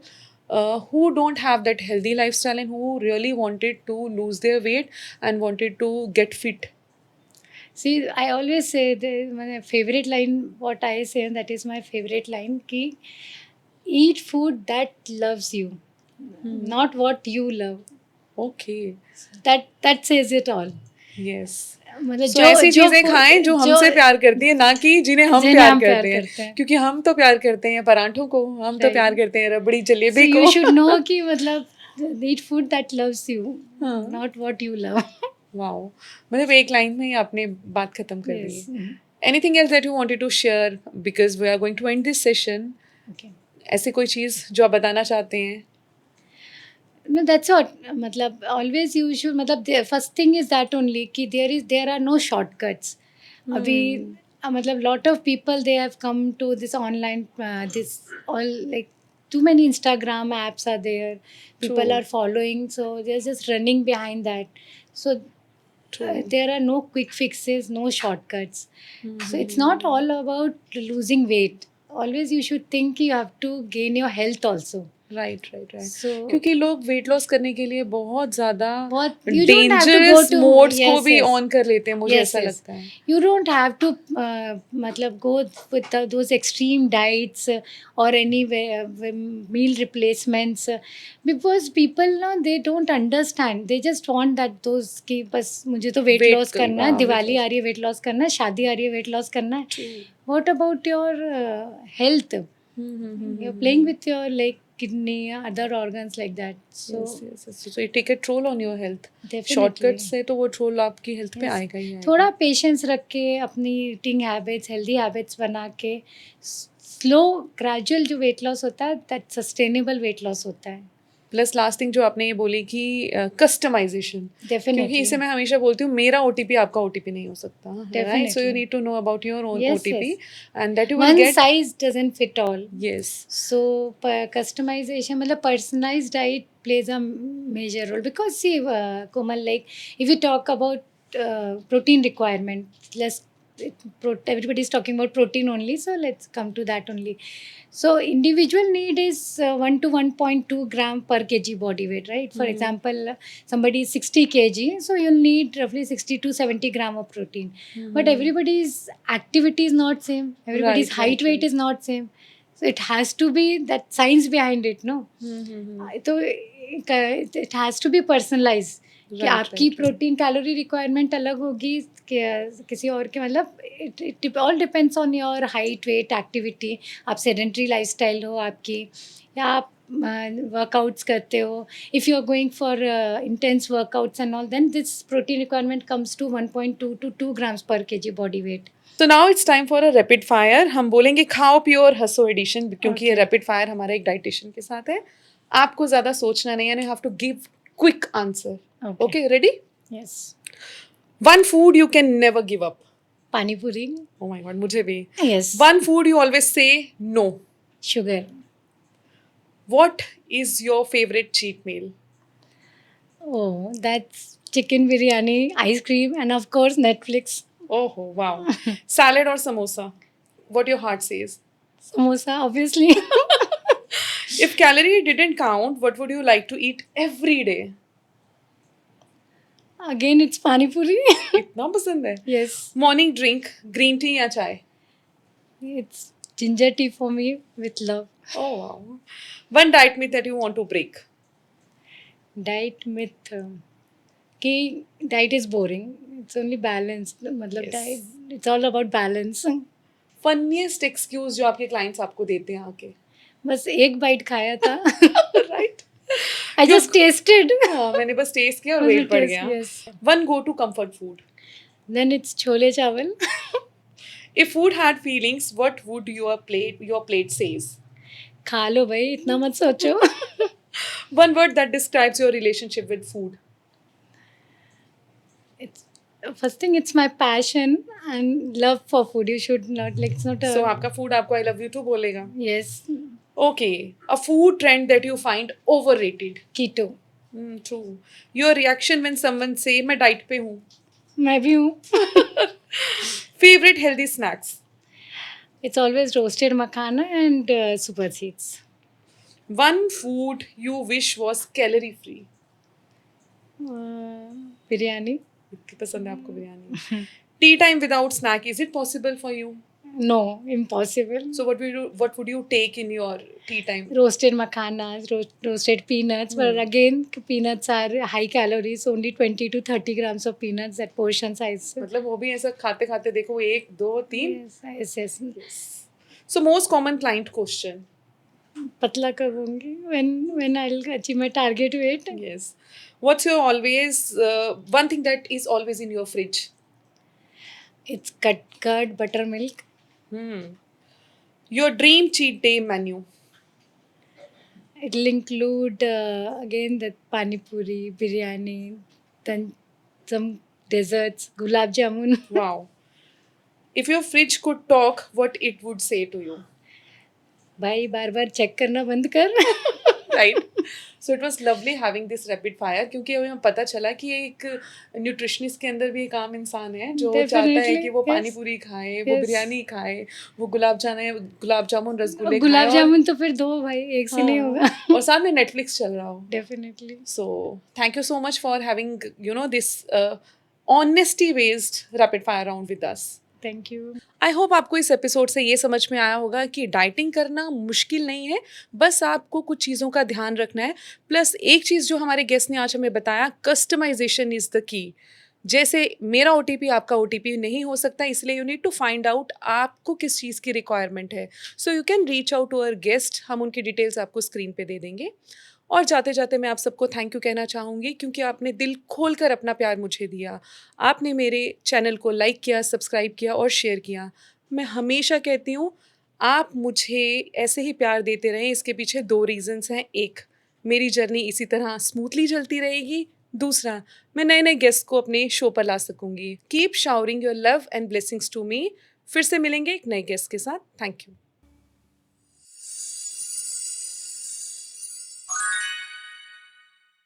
who don't have that healthy lifestyle and who really wanted to lose their weight and wanted to get fit? See, I always say my favorite line, what I say, that is my favorite line, कि eat food that loves you, not what you love. Okay. That says it all. Yes. मतलब So ऐसी चीजें खाएं जो हमसे प्यार करती है, ना कि जिन्हें हम प्यार करते हैं. क्योंकि हम तो प्यार करते हैं पराठों को, हम तो प्यार करते हैं रबड़ी जलेबी को. You should know कि मतलब eat food that loves you, not what you love. Wow. मतलब एक लाइन में ही आपने बात खत्म कर दी. Anything else that you wanted to share, because we are going to end this session? Okay. ऐसी कोई चीज़ जो आप बताना चाहते हैं? No, that's what. मतलब always you should, मतलब the first thing is that only कि there are no shortcuts. अभी मतलब lot of people they have come to this online this all like too many Instagram apps are there. People True. are following, so they're just running behind that. So there are no quick fixes, no shortcuts. So it's not all about losing weight. Always you should think you have to gain your health also. Right. So क्योंकि लोग weight loss करने के लिए बहुत ज़्यादा you don't have to go dangerous to modes को yes, भी yes. On कर लेते हैं, मुझे Yes, ऐसा yes. लगता है. You don't have to मतलब go with those extreme diets or any meal replacements because people now they don't understand. They just want that those कि बस मुझे तो weight Weight loss करना, करना है, weight दिवाली loss. आ रही है weight loss करना है, शादी आ रही है weight loss करना है. What about your health? You're playing with your like kidney, other organs like that. So yes. So you take a troll on your health. definitely. Shortcut से तो वो ट्रोल आपकी हेल्थ पे Yes. आएगा ही आएगा. थोड़ा पेशेंस रख के अपनी ईटिंग हैबिट्स, हेल्दी हैबिट्स बना के स्लो ग्रेजुअल जो वेट लॉस होता है दैट सस्टेनेबल वेट लॉस होता है. प्लस लास्ट थिंग जो आपने ये बोली कि कस्टमाइजेशन, क्योंकि डेफिनेटली. इसे मैं हमेशा बोलती हूँ मेरा ओटीपी आपका ओटीपी नहीं हो सकता, right? So you Definitely. Need to know about your own Yes, OTP yes. And that you will one get. Size doesn't fit all. Yes. So customization, मतलब personalized diet plays a major role because see Komal, like if you talk about protein requirement. Everybody is talking about protein only, so let's come to that only. So individual need is 1 to 1.2 gram per kg body weight, right? For example, somebody is 60 kg, so you'll need roughly 60 to 70 gram of protein. But everybody's activity is not same. Everybody's Right, height right, weight right. is not same. So it has to be that science behind it, no? तो it has to be personalized कि Right, आपकी right, right. Protein calorie requirement अलग होगी किसी और के, मतलब it all depends on your height weight activity. आप सेडेंट्री लाइफस्टाइल हो आपकी, या आप वर्कआउट्स करते हो. If you are going for intense workouts and all, then this protein requirement comes to 1.2 to 2 grams per kg body weight. तो now it's time for a rapid fire. हम बोलेंगे खाओ पियो और हंसो एडिशन, क्योंकि ये Okay. रैपिड फायर हमारा एक डाइटिशियन के साथ है. आपको ज्यादा सोचना नहीं है, you have to give quick answer. Okay. Okay, ready? Yes. One food you can never give up. Pani puri. Oh my god, मुझे भी. Yes. One food you always say no. Sugar. What is your favourite cheat meal? Oh, that's chicken biryani, ice cream, and of course Netflix. Oh wow. Salad और samosa? What your heart says. Samosa, obviously. If calorie didn't count, what would you like to eat every day? Again, it's pani puri. इतना पसंद है. Yes, morning drink, green tea या चाय? it's ginger tea for me with love. Oh wow. One diet myth that you want to break. Diet myth. कि diet is boring. It's only balanced. मतलब Yes. diet, it's all about balance. Funniest excuse जो आपके clients आपको देते हैं आके. बस एक बाइट खाया था. Right? I just tasted. हाँ, मैंने बस टेस्ट किया और Only वेट बढ़ taste, गया. yes. One go to comfort food. Then it's chole chawal. If food had feelings, what would your plate says? खा लो भाई, इतना मत सोचो. One word that describes your relationship with food. It's first thing, it's my passion and love for food. You should not, like, it's not a. So आपका food आपको I love you too बोलेगा. Yes, Okay. A food trend that you find overrated. keto. True. Your reaction when someone say मैं diet पे हूँ. मैं भी हूँ. Favorite healthy snacks. It's always roasted makhana and super seeds. One food you wish was calorie free. Biryani. कितनी पसंद है आपको biryani? Tea time without snack, is it possible for you? No, impossible. So what would you take in your tea time? Roasted makhanas, roasted peanuts, but again, peanuts are high calories, only 20 to 30 grams of peanuts, that portion size. मतलब वो भी ऐसा खाते खाते देखो 1 2 3. Yes, yes, yes. So most common client question. पतला करूँगी when I'll achieve my target weight. Yes. What's your always one thing that is always in your fridge? It's curd, buttermilk. Your dream cheat day menu. It'll include again that pani puri, biryani, then some desserts, gulab jamun. Wow. If your fridge could talk, what it would say to you? भाई बार बार check करना बंद कर. Right. So it was lovely having this rapid fire, क्योंकि हमें पता चला कि एक न्यूट्रिशनिस्ट के अंदर भी एक आम इंसान है जो चाहता है Definitely, कि वो पानी yes. पूरी खाए, वो Yes. बिरयानी खाए, वो गुलाब जामुन रसगुल्ले गुलाब खाए जामुन तो फिर दो भाई, एक से नहीं होगा. और साथ में नेटफ्लिक्स चल रहा हो. Definitely. So thank you so much for having this honesty based rapid fire round with us. Thank you. I hope आपको इस एपिसोड से ये समझ में आया होगा कि डाइटिंग करना मुश्किल नहीं है, बस आपको कुछ चीज़ों का ध्यान रखना है. प्लस एक चीज़ जो हमारे गेस्ट ने आज हमें बताया, कस्टमाइजेशन इज़ द की. जैसे मेरा OTP आपका OTP नहीं हो सकता, इसलिए you need to find out आपको किस चीज़ की रिक्वायरमेंट है. So you can reach out to our guest. हम उनकी डिटेल्स आपको स्क्रीन पे दे देंगे. और जाते जाते मैं आप सबको थैंक यू कहना चाहूँगी, क्योंकि आपने दिल खोल कर अपना प्यार मुझे दिया. आपने मेरे चैनल को लाइक किया, सब्सक्राइब किया और शेयर किया. मैं हमेशा कहती हूँ आप मुझे ऐसे ही प्यार देते रहें. इसके पीछे 2 रीजंस हैं. एक, मेरी जर्नी इसी तरह स्मूथली चलती रहेगी. दूसरा, मैं नए नए गेस्ट को अपने शो पर ला सकूँगी. Keep showering your love and blessings to me. फिर से मिलेंगे एक नए गेस्ट के साथ. Thank you.